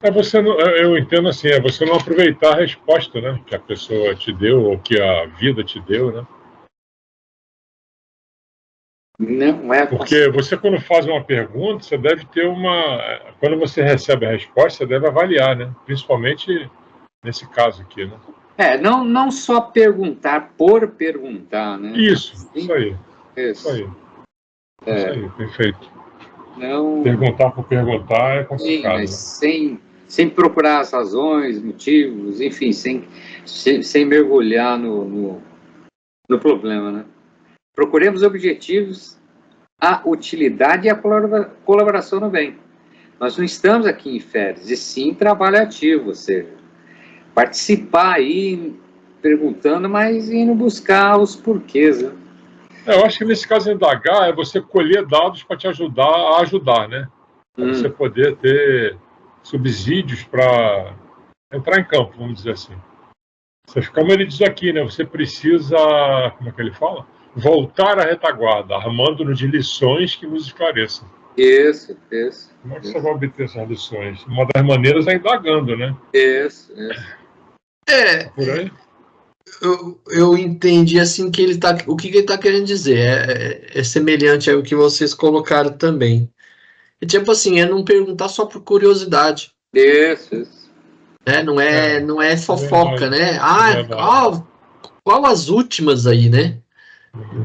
Eu entendo assim, é você não aproveitar a resposta, né, que a pessoa te deu ou que a vida te deu, né? Não é. Porque você, quando faz uma pergunta, você deve ter quando você recebe a resposta, você deve avaliar, né? Principalmente nesse caso aqui, né? Não só perguntar por perguntar, né? Isso aí. Isso aí, perfeito. Não... Perguntar por perguntar é complicado. Sim, mas sem procurar as razões, motivos, enfim, sem mergulhar no problema, né? Procuremos objetivos, a utilidade e a colaboração no bem. Nós não estamos aqui em férias, e sim em trabalho ativo, ou seja, participar aí, perguntando, mas indo buscar os porquês, né? Eu acho que nesse caso indagar é você colher dados para te ajudar a ajudar, né? Para você poder ter subsídios para entrar em campo, vamos dizer assim. Como ele diz aqui, né? Você precisa, como é que ele fala? Voltar à retaguarda, armando-nos de lições que nos esclareçam. Isso. Como é que você vai obter essas lições? Uma das maneiras é indagando, né? Isso. Por aí? Eu entendi assim que o que ele está querendo dizer é semelhante ao que vocês colocaram também. É tipo assim, é não perguntar só por curiosidade. Isso. Não é fofoca, né? Qual as últimas aí, né?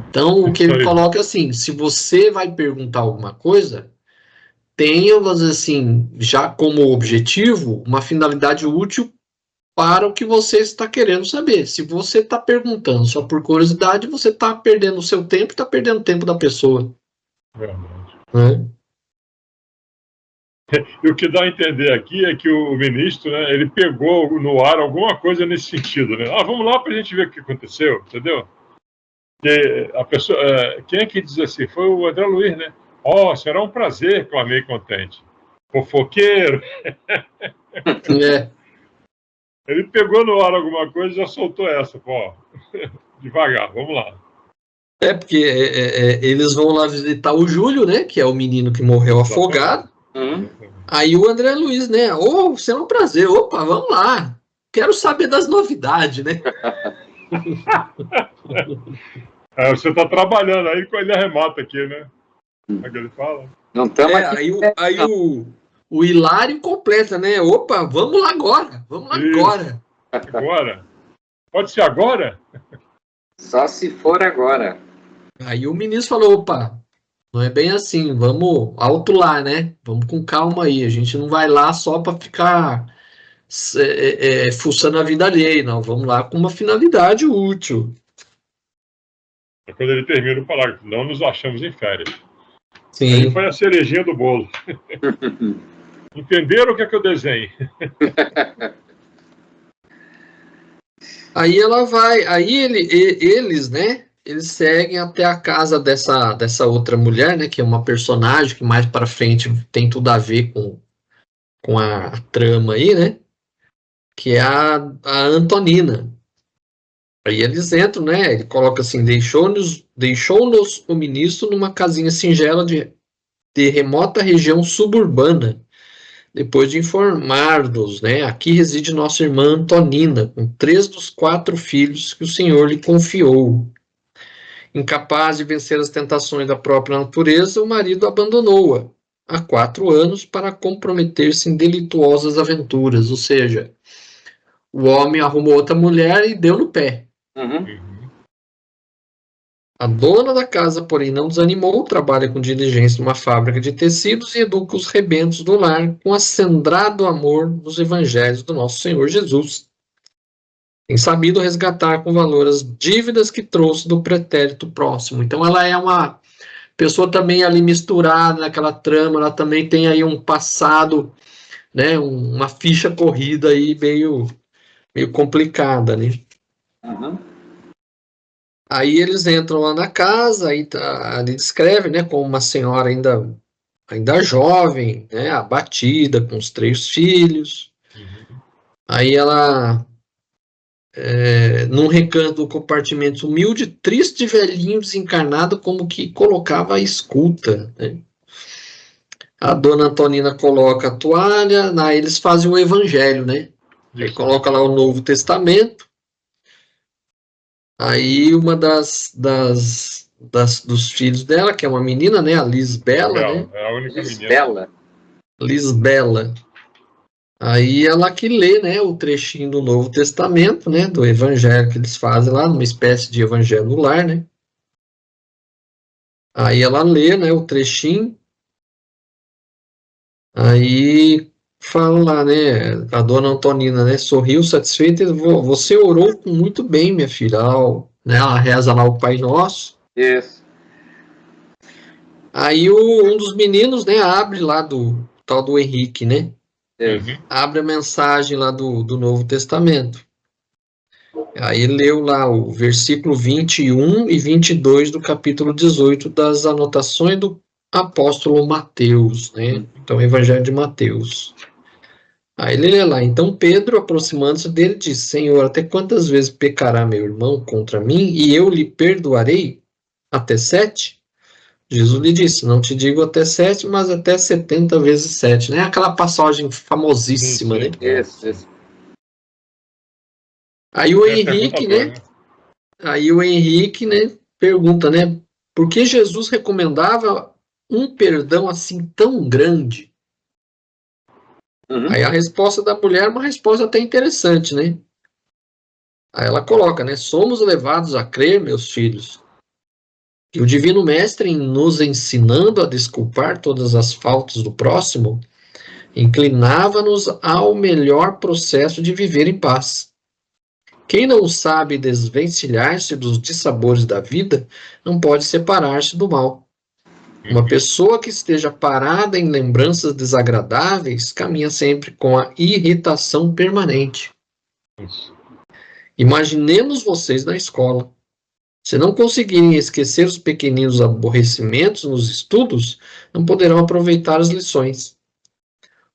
Então, o que ele coloca é assim, se você vai perguntar alguma coisa, tenha, vamos dizer assim, já como objetivo, uma finalidade útil para o que você está querendo saber. Se você está perguntando só por curiosidade, você está perdendo o seu tempo e está perdendo o tempo da pessoa. Verdade. Né? E o que dá a entender aqui é que o ministro, né, ele pegou no ar alguma coisa nesse sentido, né? Vamos lá para a gente ver o que aconteceu, entendeu? Que a pessoa, quem é que diz assim? Foi o André Luiz, né? Será um prazer, clamei contente. Fofoqueiro. Ele pegou no ar alguma coisa e já soltou essa, devagar, vamos lá. Porque eles vão lá visitar o Júlio, né? Que é o menino que morreu afogado. Aí o André Luiz, né? Será um prazer. Opa, vamos lá. Quero saber das novidades, né? Você está trabalhando, aí ele arremata aqui, né? É que ele fala. Não estamos aqui. Aí o Hilário completa, né? Opa, vamos lá agora. Vamos lá agora. Agora? Pode ser agora? Só se for agora. Aí o ministro falou, opa, não é bem assim, vamos alto lá, né? Vamos com calma aí, a gente não vai lá só para ficar fuçando a vida alheia, não, vamos lá com uma finalidade útil. É quando ele termina o parágrafo, não nos achamos em férias. Sim. Aí foi a cerejinha do bolo. Entenderam o que é que eu desenhei? Aí ela vai, eles, né? Eles seguem até a casa dessa outra mulher, né? Que é uma personagem que mais para frente tem tudo a ver com a trama aí, né? Que é a Antonina. Aí eles entram, né? Ele coloca assim: deixou-nos o ministro numa casinha singela de remota região suburbana. Depois de informar-nos, né? Aqui reside nossa irmã Antonina, com 3 dos 4 filhos que o Senhor lhe confiou. Incapaz de vencer as tentações da própria natureza, o marido abandonou-a há 4 anos para comprometer-se em delituosas aventuras. Ou seja, o homem arrumou outra mulher e deu no pé. A dona da casa, porém, não desanimou, trabalha com diligência numa fábrica de tecidos e educa os rebentos do lar com acendrado amor nos evangelhos do nosso Senhor Jesus. Tem sabido resgatar com valor as dívidas que trouxe do pretérito próximo. Então, ela é uma pessoa também ali misturada naquela trama, ela também tem aí um passado, né, uma ficha corrida aí meio complicada, né? Uhum. Aí eles entram lá na casa, aí ele descreve, né, como uma senhora ainda jovem, né, abatida, com os 3 filhos. Aí ela, num recanto do compartimento humilde, triste velhinho desencarnado, como que colocava a escuta, né? A dona Antonina coloca a toalha, eles fazem o evangelho, né? Aí coloca lá o Novo Testamento. Aí uma dos filhos dela, que é uma menina, né? A Lisbela, né? É a única Lisbela. Lisbela. Aí ela que lê, né, o trechinho do Novo Testamento, né, do evangelho que eles fazem lá, numa espécie de evangelho no lar, né? Aí ela lê, né, o trechinho. Aí fala lá, né, a dona Antonina, né, sorriu satisfeita, e você orou muito bem, minha filha. Né, ela reza lá o Pai Nosso. Isso. Aí um dos meninos, né, abre lá do tal do Henrique, né? Abre a mensagem lá do Novo Testamento. Aí leu lá o versículo 21 e 22 do capítulo 18 das anotações do apóstolo Mateus, né? Então, Evangelho de Mateus. Aí ele lê lá, então Pedro, aproximando-se dele, disse, Senhor, até quantas vezes pecará meu irmão contra mim e eu lhe perdoarei? Até 7? Jesus lhe disse, não te digo até 7, mas até 70 vezes 7, né? Aquela passagem famosíssima, né? Isso. Aí o Henrique, né? Aí o Henrique, né, pergunta, né, por que Jesus recomendava um perdão assim tão grande? Aí a resposta da mulher é uma resposta até interessante, né? Aí ela coloca, né, somos levados a crer, meus filhos, que o Divino Mestre, em nos ensinando a desculpar todas as faltas do próximo, inclinava-nos ao melhor processo de viver em paz. Quem não sabe desvencilhar-se dos dissabores da vida, não pode separar-se do mal. Uma pessoa que esteja parada em lembranças desagradáveis caminha sempre com a irritação permanente. Imaginemos vocês na escola. Se não conseguirem esquecer os pequeninos aborrecimentos nos estudos, não poderão aproveitar as lições.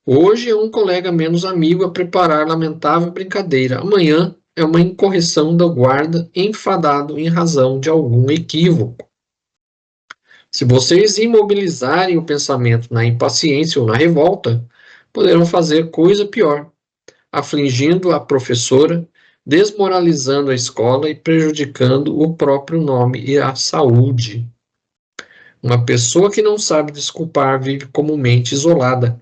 Hoje é um colega menos amigo a preparar lamentável brincadeira. Amanhã é uma incorreção da guarda enfadado em razão de algum equívoco. Se vocês imobilizarem o pensamento na impaciência ou na revolta, poderão fazer coisa pior, afligindo a professora, desmoralizando a escola e prejudicando o próprio nome e a saúde. Uma pessoa que não sabe desculpar vive comumente isolada.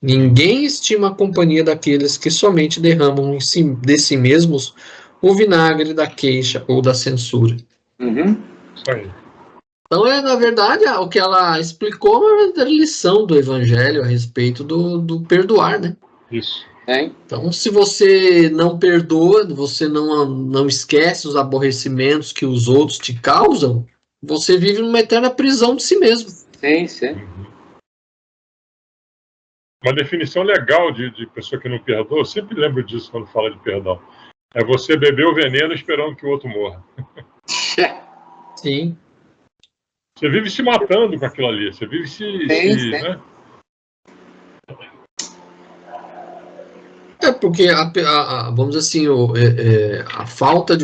Ninguém estima a companhia daqueles que somente derramam de si mesmos o vinagre da queixa ou da censura. Isso aí. Então, na verdade, o que ela explicou é uma verdadeira lição do Evangelho a respeito do perdoar, né? Isso. Então, se você não perdoa, você não esquece os aborrecimentos que os outros te causam, você vive numa eterna prisão de si mesmo. Sim. Uma definição legal de pessoa que não perdoa, eu sempre lembro disso quando fala de perdão. É você beber o veneno esperando que o outro morra. Sim. Você vive se matando com aquilo ali. Você vive se né? Porque, vamos dizer assim, a falta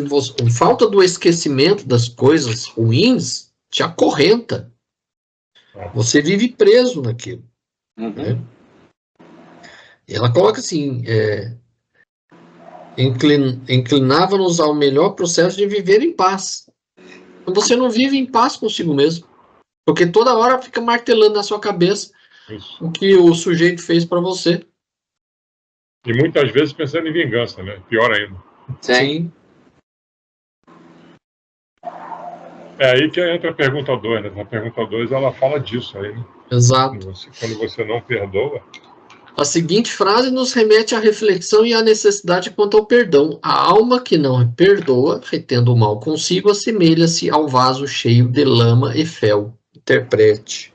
do esquecimento das coisas ruins te acorrenta. Você vive preso naquilo. Né? E ela coloca assim, inclinava-nos ao melhor processo de viver em paz. Você não vive em paz consigo mesmo. Porque toda hora fica martelando na sua cabeça o que o sujeito fez para você. E muitas vezes pensando em vingança, né? Pior ainda. Sim. É aí que entra a pergunta 2, né? A pergunta 2, ela fala disso aí, né? Exato. Quando você não perdoa. A seguinte frase nos remete à reflexão e à necessidade quanto ao perdão. A alma que não perdoa, retendo o mal consigo, assemelha-se ao vaso cheio de lama e fel. Interprete.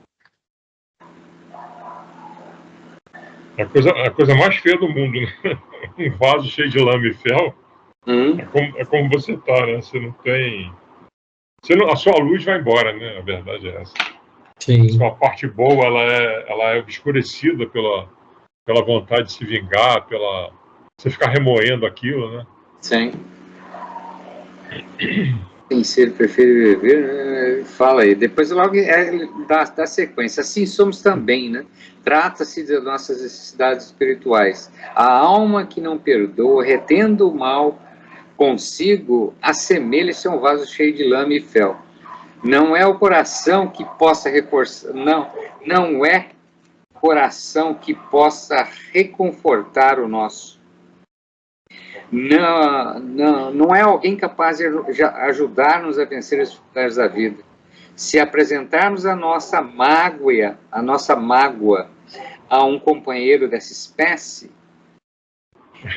É a coisa mais feia do mundo, né? Um vaso cheio de lama e fel. É como você tá, né? Você não tem... a sua luz vai embora, né? A verdade é essa. Sim. Sua parte boa, ela é obscurecida pela vontade de se vingar, você ficar remoendo aquilo, né? Sim. Tem ser prefere viver, né? Fala aí. Depois logo dá sequência. Assim somos também, né? Trata-se de nossas necessidades espirituais. A alma que não perdoa, retendo o mal consigo, assemelha-se a um vaso cheio de lama e fel. Não é o coração que possa reforçar, não é coração que possa reconfortar o nosso. Não é alguém capaz de ajudar-nos a vencer as dificuldades da vida. Se apresentarmos a nossa mágoa a um companheiro dessa espécie,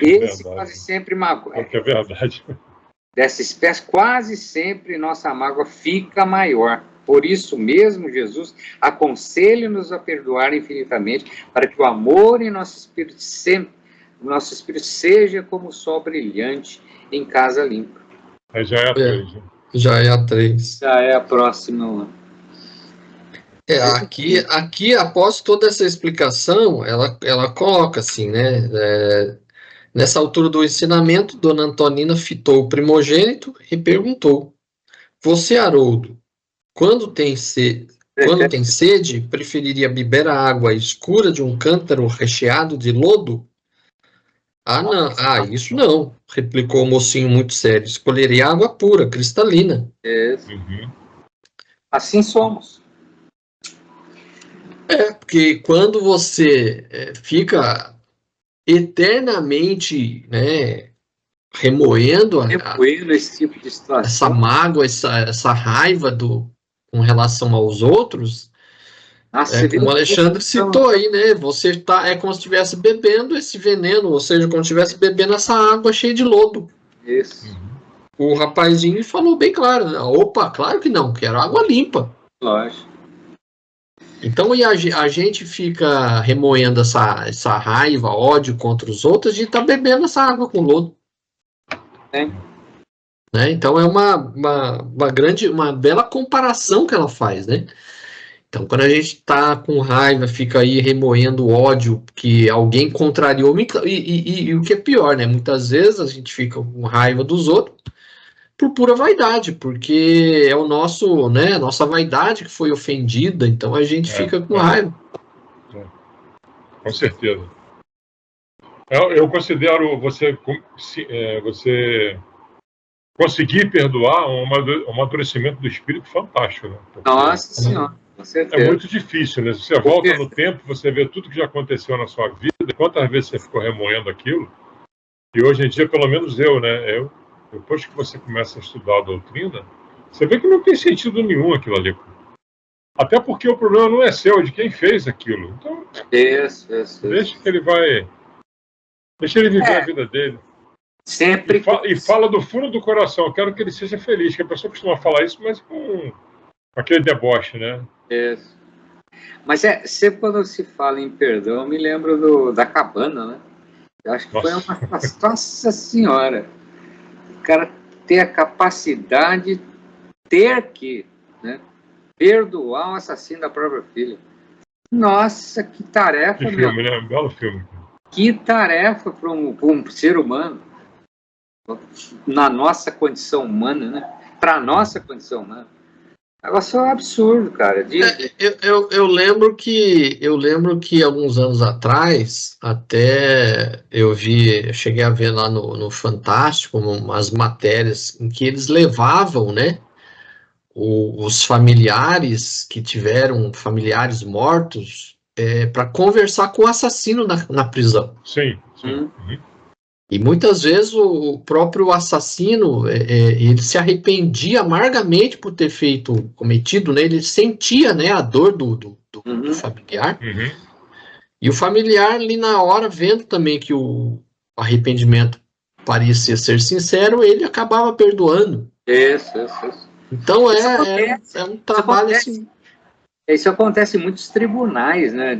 esse quase sempre magoa. É verdade. Dessa espécie, quase sempre nossa mágoa fica maior. Por isso mesmo, Jesus aconselha-nos a perdoar infinitamente, para que o amor em nosso espírito seja como o sol brilhante em casa limpa. Aí já é a 3. Né? Já é a 3. Já é a próxima. Aqui, após toda essa explicação, ela coloca assim, né? Nessa altura do ensinamento, Dona Antonina fitou o primogênito e perguntou: Você, Haroldo, quando tem sede, preferiria beber a água escura de um cântaro recheado de lodo? Ah, não. Ah, isso não, replicou o mocinho muito sério. Escolheria água pura, cristalina. Assim somos. Porque quando você fica eternamente, né, remoendo esse tipo de situação, essa mágoa, essa raiva com relação aos outros, como o Alexandre citou aí, né? Você é como se estivesse bebendo esse veneno, ou seja, como se estivesse bebendo essa água cheia de lodo. Isso. O rapazinho falou bem claro, né? Opa, claro que não, quero água limpa. Lógico. Então, e a gente fica remoendo essa raiva, ódio contra os outros, e tá bebendo essa água com lodo. Né? Então, é uma bela comparação que ela faz, né? Então, quando a gente está com raiva, fica aí remoendo o ódio que alguém contrariou, e o que é pior, né? Muitas vezes a gente fica com raiva dos outros por pura vaidade, porque é o nosso, né? A nossa vaidade que foi ofendida, então a gente fica com raiva. Com certeza. Eu considero você conseguir perdoar um amadurecimento do espírito fantástico, né? Porque nossa Senhora. é muito difícil, né? Se você volta no tempo, você vê tudo que já aconteceu na sua vida, quantas vezes você ficou remoendo aquilo. E hoje em dia, pelo menos eu, né? Depois que você começa a estudar a doutrina, você vê que não tem sentido nenhum aquilo ali. Até porque o problema não é seu, é de quem fez aquilo. Então, deixa que ele vai... Deixa ele viver a vida dele. Sempre. E fala do fundo do coração. Eu quero que ele seja feliz. Que a pessoa costuma falar isso, mas com aquele deboche, né? Isso. Mas sempre quando se fala em perdão, eu me lembro da cabana, né? Eu acho que foi uma... Nossa Senhora! O cara ter a capacidade de né, perdoar um assassino da própria filha. Nossa, que tarefa! Que filme, né? Um belo filme. Que tarefa para um ser humano, na nossa condição humana, né? Para a nossa condição humana. Negócio é um absurdo, cara. Eu lembro que alguns anos atrás, até eu cheguei a ver lá no Fantástico umas matérias em que eles levavam, né, os familiares que tiveram familiares mortos para conversar com o assassino na prisão. Sim. E muitas vezes o próprio assassino, ele se arrependia amargamente por ter cometido, né? Ele sentia, né, a dor do familiar. E o familiar ali na hora, vendo também que o arrependimento parecia ser sincero, ele acabava perdoando. Isso. Então é um trabalho assim. Isso acontece em muitos tribunais, né?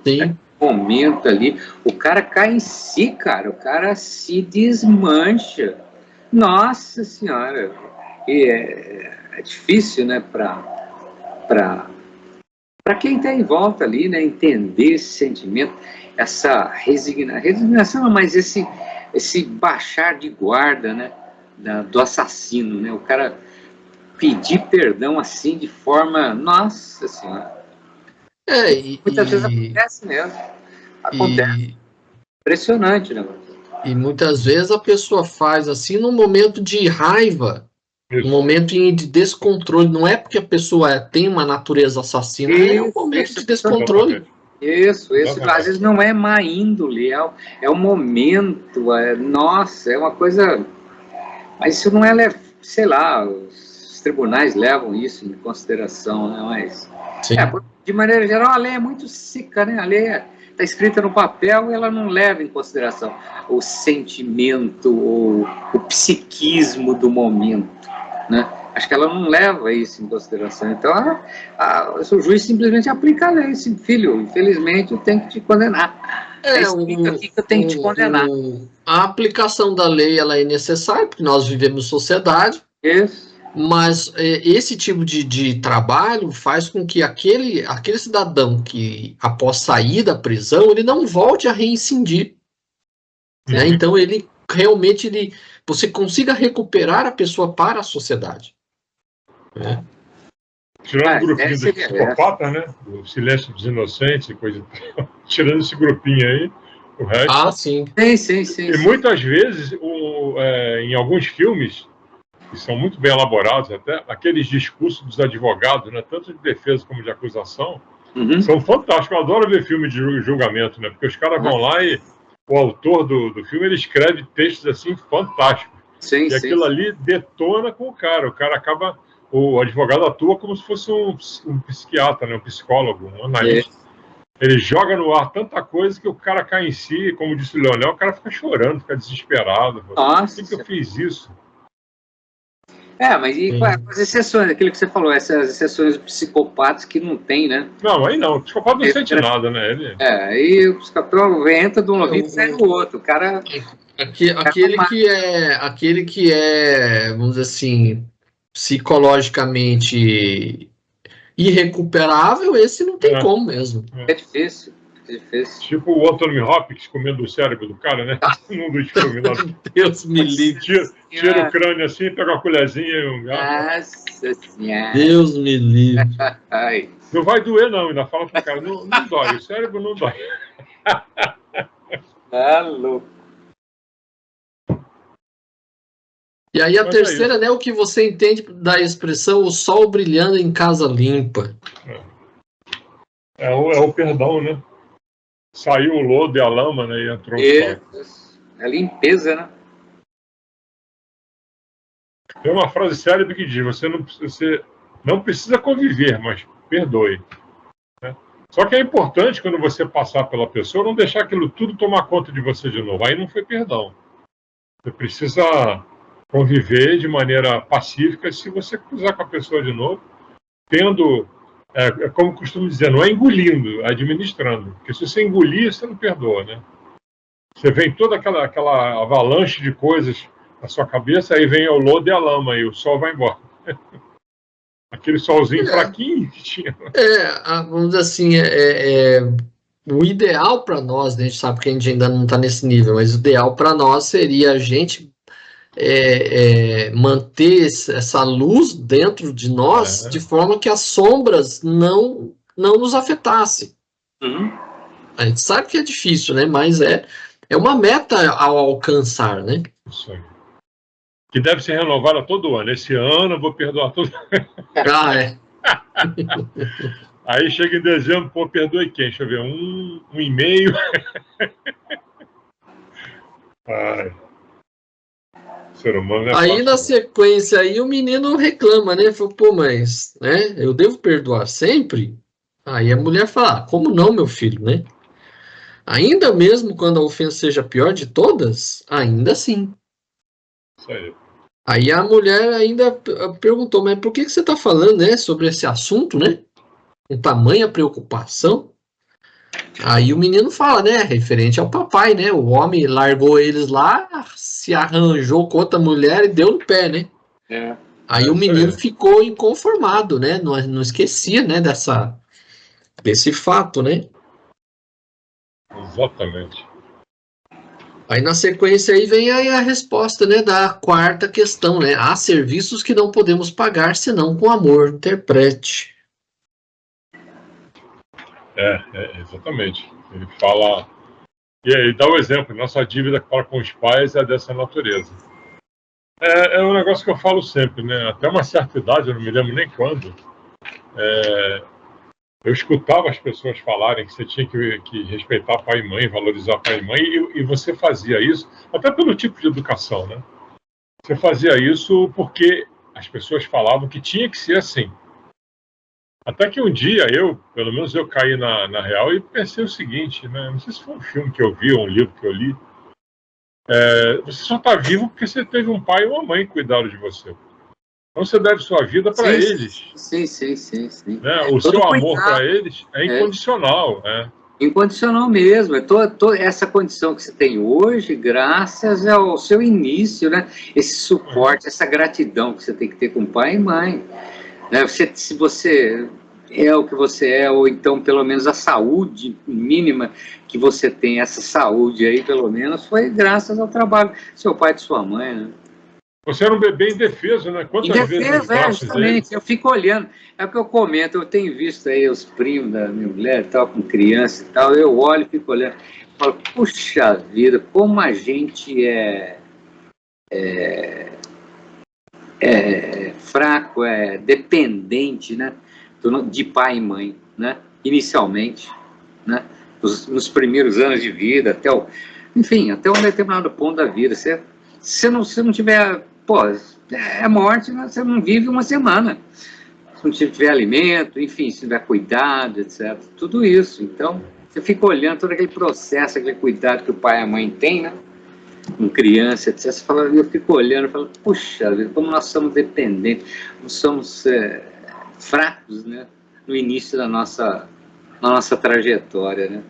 Sim. Momento ali, o cara cai em si, cara, o cara se desmancha. Nossa Senhora! E é difícil, né, para quem está em volta ali, né, entender esse sentimento, essa resignação, não, mas esse baixar de guarda, né, do assassino, né, o cara pedir perdão assim de forma, nossa Senhora. Muitas vezes acontece mesmo. Acontece. Impressionante, né? E muitas vezes a pessoa faz assim num momento de raiva, num momento de descontrole. Não é porque a pessoa tem uma natureza assassina, é um momento de descontrole. Isso. Às vezes não é má índole, é o momento, nossa, é uma coisa... Mas isso não é, sei lá, os tribunais levam isso em consideração, né? Mas, de maneira geral, a lei é muito seca, né? A lei está escrita no papel e ela não leva em consideração o sentimento, o psiquismo do momento, né? Acho que ela não leva isso em consideração. Então, o juiz simplesmente aplica a lei. Assim, filho, infelizmente, eu tenho que te condenar. Aqui que eu tenho que te condenar. A aplicação da lei ela é necessária, porque nós vivemos em sociedade. Isso. Mas esse tipo de trabalho faz com que aquele cidadão que, após sair da prisão, ele não volte a reincidir. Né? Então, ele realmente, você consiga recuperar a pessoa para a sociedade. Né? Tirando o grupinho dos psicopatas, né? O silêncio dos inocentes, coisa. Tirando esse grupinho aí, o resto. Sim. Sim. E muitas vezes, em alguns filmes, que são muito bem elaborados, até aqueles discursos dos advogados, né, tanto de defesa como de acusação, são fantásticos. Eu adoro ver filme de julgamento, né, porque os caras vão lá e o autor do filme ele escreve textos assim fantásticos. E aquilo ali detona com o cara acaba, o advogado atua como se fosse um psiquiatra, né, um psicólogo, um analista. Ele joga no ar tanta coisa que o cara cai em si, como disse o Leonel, o cara fica chorando, fica desesperado. Nossa. Por que eu fiz isso? Mas e as exceções, aquilo que você falou, essas exceções de psicopatas que não tem, né? Não, aí não, o psicopata não sente nada, né? Aí o psicopata entra de um ouvido e sai do outro, o cara... Aquele que é, vamos dizer assim, psicologicamente irrecuperável, esse não tem como mesmo. É difícil. Tipo o Anthony Hopkins comendo o cérebro do cara, né? Num dos filmes lá. Deus me livre. Tira o crânio assim, pega uma colherzinha e um gato. Nossa Senhora. Deus me livre. Não vai doer, não. Ainda fala pro cara, não dói. O cérebro não dói. Louco. E aí a terceira, né? O que você entende da expressão o sol brilhando em casa limpa. É o perdão, né? Saiu o lodo e a lama, né? E entrou o sol. É limpeza, né? Tem uma frase célebre que diz: você não precisa conviver, mas perdoe. Né? Só que é importante, quando você passar pela pessoa, não deixar aquilo tudo tomar conta de você de novo. Aí não foi perdão. Você precisa conviver de maneira pacífica. Se você cruzar com a pessoa de novo, tendo... como costumo dizer, não é engolindo, é administrando. Porque se você engolir, você não perdoa, né? Você vem toda aquela avalanche de coisas na sua cabeça, aí vem o lodo e a lama, e o sol vai embora. Aquele solzinho fraquinho que tinha. Vamos dizer assim, o ideal para nós, né, a gente sabe que a gente ainda não está nesse nível, mas o ideal para nós seria a gente manter essa luz dentro de nós de forma que as sombras não nos afetassem. A gente sabe que é difícil, né? Mas é uma meta ao alcançar, né? Isso aí. Que deve ser renovada todo ano. Esse ano eu vou perdoar todo ano. Aí chega em dezembro, perdoe quem? Deixa eu ver, um e-mail. Ai. Ser humano é Aí fácil, na não. sequência aí o menino reclama, né? Falou, pô, mas, né? Eu devo perdoar sempre? Aí a mulher fala, como não, meu filho, né? Ainda mesmo quando a ofensa seja a pior de todas, ainda assim. Isso aí. Aí a mulher ainda perguntou, mas por que que você está falando, né, sobre esse assunto, né? Com tamanha preocupação? Aí o menino fala, né, referente ao papai, né? O homem largou eles lá, se arranjou com outra mulher e deu no pé, né? Aí o Isso menino aí. ficou inconformado, né? Não esquecia, né, desse fato, né? Exatamente. Aí na sequência aí vem aí a resposta, né, da quarta questão, né? Há serviços que não podemos pagar senão com amor. Interprete. Exatamente. Ele fala. E aí, dá o exemplo. Nossa dívida para com os pais é dessa natureza. É um negócio que eu falo sempre, né? Até uma certa idade, eu não me lembro nem quando, eu escutava as pessoas falarem que você tinha que respeitar pai e mãe, valorizar pai e mãe, e você fazia isso, até pelo tipo de educação, né? Você fazia isso porque as pessoas falavam que tinha que ser assim. Até que um dia pelo menos eu caí na real e pensei o seguinte, né? Não sei se foi um filme que eu vi ou um livro que eu li. Você só está vivo porque você teve um pai e uma mãe que cuidaram de você. Então você deve sua vida para Sim, eles. sim. Né? O Todo seu amor cuidado para eles é incondicional. incondicional mesmo. Toda essa condição que você tem hoje, graças ao seu início, né? Esse suporte, essa gratidão que você tem que ter com pai e mãe. Né? Se você é o que você é, ou então pelo menos a saúde mínima que você tem, essa saúde aí pelo menos, foi graças ao trabalho do seu pai e de sua mãe, né? Você era um bebê indefeso, né? Em Quantas vezes nos defesa, braços dele? justamente. Eu fico olhando. É o que eu comento. Eu tenho visto aí os primos da minha mulher e tal, com criança e tal. Eu olho e fico olhando. Falo, puxa vida, como a gente é fraco, é dependente, né? De pai e mãe, né? Inicialmente, né? Nos primeiros anos de vida, enfim, até um determinado ponto da vida. Se não tiver, pô, é morte, né? Você não vive uma semana. Se não tiver alimento, enfim, se tiver cuidado, etc. Tudo isso. Então, você fica olhando todo aquele processo, aquele cuidado que o pai e a mãe têm, né? Com criança, etc. Você fala, eu fico olhando e falo, puxa vida, como nós somos dependentes, nós somos fracos, né? No início da nossa trajetória, né?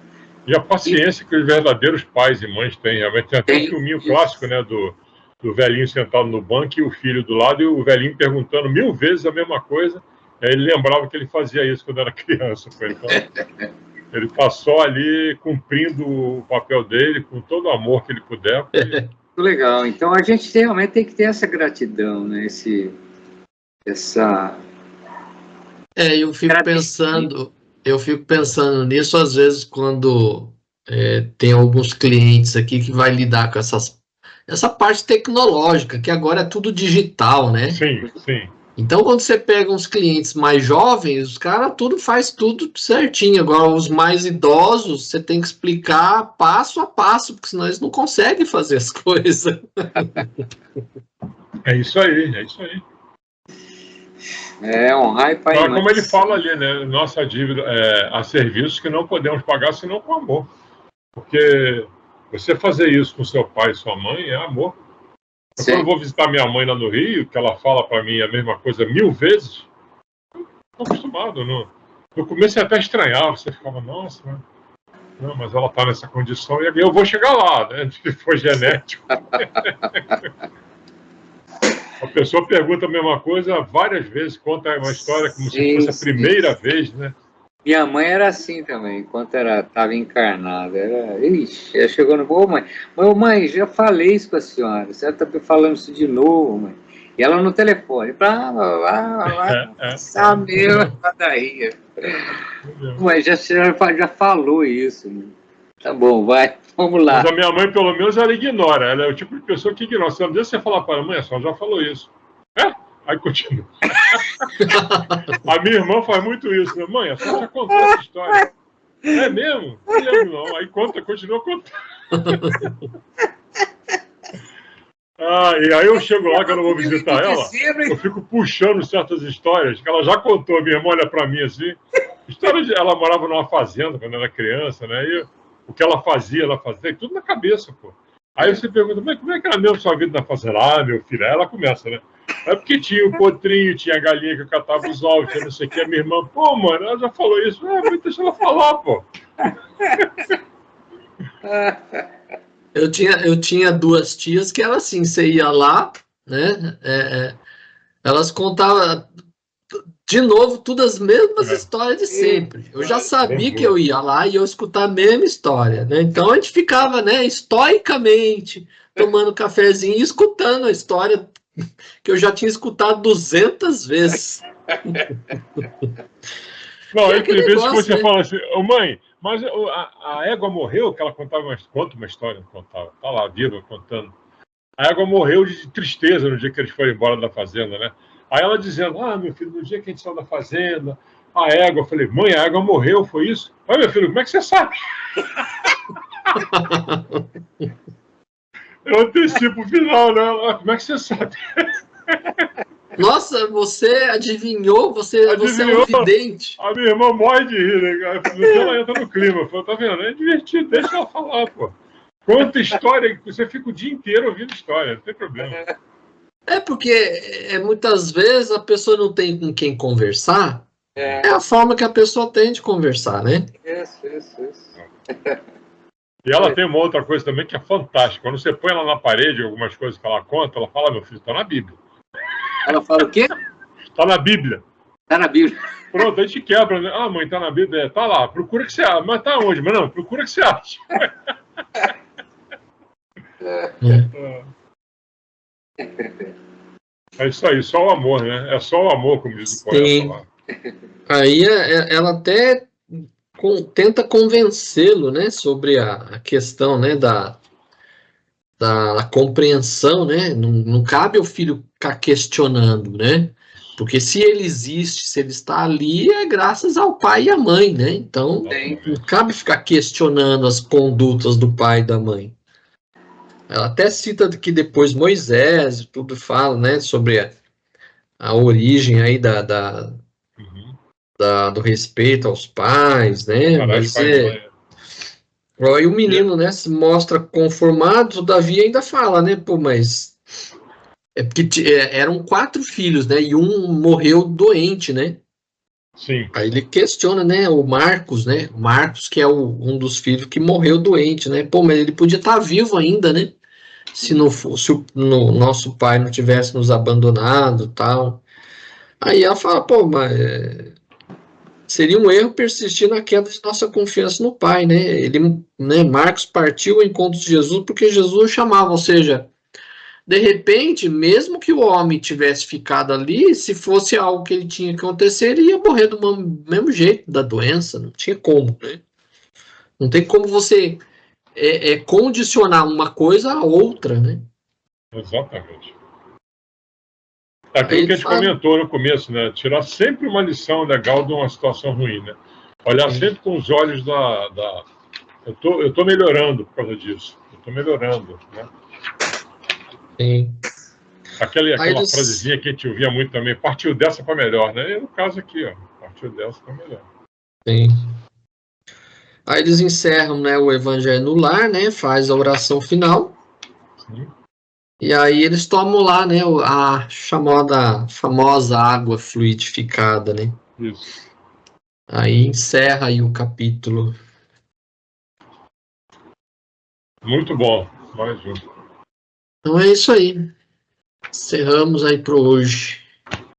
E a paciência que os verdadeiros pais e mães têm. Realmente tem até um filminho clássico, né? Do velhinho sentado no banco e o filho do lado, e o velhinho perguntando 1000 vezes a mesma coisa. Aí ele lembrava que ele fazia isso quando era criança. Então, ele está só ali cumprindo o papel dele com todo o amor que ele puder. Muito legal. Então a gente realmente tem que ter essa gratidão, né? Eu fico pensando nisso às vezes quando tem alguns clientes aqui que vai lidar com essa parte tecnológica, que agora é tudo digital, né? Sim. Então, quando você pega uns clientes mais jovens, os caras faz tudo certinho. Agora, os mais idosos, você tem que explicar passo a passo, porque senão eles não conseguem fazer as coisas. É isso aí. Honrar e pai e Então, mãe. como ele fala ali, né? Nossa dívida há serviços que não podemos pagar senão com amor. Porque você fazer isso com seu pai e sua mãe é amor. Quando eu vou visitar minha mãe lá no Rio, que ela fala para mim a mesma coisa 1000 vezes, estou acostumado. No começo você até estranhava, você ficava, nossa, não, mas ela está nessa condição e eu vou chegar lá, né? Se for genético. A pessoa pergunta a mesma coisa várias vezes, conta uma história como se fosse a primeira vez, né? Minha mãe era assim também, enquanto ela estava encarnada. Ela chegou no bom, mãe, já falei isso com a senhora, você está falando isso de novo, mãe. E ela no telefone, mesmo a padaria. Mãe, já falou isso, mãe. Tá bom, vamos lá. Mas a minha mãe, pelo menos, ela ignora. Ela é o tipo de pessoa que ignora. Se você falar para a mãe, a senhora já falou isso. Aí continua. A minha irmã faz muito isso. Mãe, a senhora já contou essa história. É mesmo? Não lembro não. Aí continua contando. E aí eu chego lá, que eu não vou visitar ela, eu fico puxando certas histórias que ela já contou. Minha irmã olha pra mim assim, ela morava numa fazenda quando era criança, né? E o que ela fazia, tudo na cabeça, pô. Aí você pergunta, mas como é que era mesmo sua vida na fazenda? Meu filho, aí ela começa, né? É porque tinha o potrinho, tinha a galinha que eu catava os ovos, tinha não sei o que. A minha irmã, pô, mano, ela já falou isso. Mas deixa ela falar, pô. Eu tinha duas tias que era assim, você ia lá, né? Elas contavam de novo todas as mesmas histórias de sempre. Eu já sabia que eu ia lá e eu escutar a mesma história, né? Então a gente ficava, né, estoicamente tomando cafezinho e escutando a história que eu já tinha escutado 200 vezes. Não, aí tem vezes que você, né? fala assim, mãe, mas a égua morreu, que ela conta uma história, contava, tá lá, viva, contando. A égua morreu de tristeza no dia que eles foram embora da fazenda, né? Aí ela dizendo, meu filho, no dia que a gente saiu da fazenda, a égua, eu falei, mãe, a égua morreu, foi isso? Meu filho, como é que você sabe? Eu antecipo o final, né? Como é que você sabe? Nossa, você adivinhou? Você é um vidente. A minha irmã morre de rir, né? Ela entra no clima. Eu falo, tá vendo? É divertido, deixa ela falar, pô. Conta história, você fica o dia inteiro ouvindo história, não tem problema. Porque muitas vezes a pessoa não tem com quem conversar. É a forma que a pessoa tem de conversar, né? Isso. E ela tem uma outra coisa também que é fantástica. Quando você põe ela na parede, algumas coisas que ela conta, ela fala, meu filho, tá na Bíblia. Ela fala o quê? Tá na Bíblia. Tá na Bíblia. Pronto, a gente quebra, né? Mãe, tá na Bíblia. Tá lá, procura que você acha. Mas tá onde? Mas não, procura que você acha. É isso aí, só o amor, né? É só o amor, como diz o poeta lá. Aí ela até tenta convencê-lo, né, sobre a questão, né, da compreensão, né? Não cabe o filho ficar questionando, né? Porque se ele existe, se ele está ali, é graças ao pai e à mãe, né? Então, não cabe ficar questionando as condutas do pai e da mãe. Ela até cita que depois Moisés e tudo fala, né, sobre a origem aí do respeito aos pais, né? Mas aí o menino, né, se mostra conformado, o Davi ainda fala, né, pô, mas é porque eram 4 filhos, né, e um morreu doente, né? Sim. Aí ele questiona, né, o Marcos, né, o Marcos que é um dos filhos que morreu doente, né, pô, mas ele podia estar vivo ainda, né, se não fosse o nosso pai não tivesse nos abandonado, tal. Aí ela fala, pô, mas seria um erro persistir na queda de nossa confiança no Pai, né? Marcos partiu ao encontro de Jesus porque Jesus o chamava, ou seja, de repente, mesmo que o homem tivesse ficado ali, se fosse algo que ele tinha que acontecer, ele ia morrer do mesmo jeito da doença, não tinha como, né? Não tem como você condicionar uma coisa a outra, né? Exatamente. Aquilo que a gente comentou no começo, né? Tirar sempre uma lição legal de uma situação ruim, né? Olhar sempre com os olhos eu tô melhorando por causa disso. Eu tô melhorando, né? Sim. Aquela frasezinha que a gente ouvia muito também, partiu dessa para melhor, né? E no caso aqui, ó, partiu dessa para melhor. Sim. Aí eles encerram, né, o Evangelho no Lar, né? Faz a oração final. Sim. E aí eles tomam lá, né, a famosa água fluidificada, né? Isso. Aí encerra aí o capítulo. Muito bom. Mais um. Então é isso aí. Encerramos aí para hoje.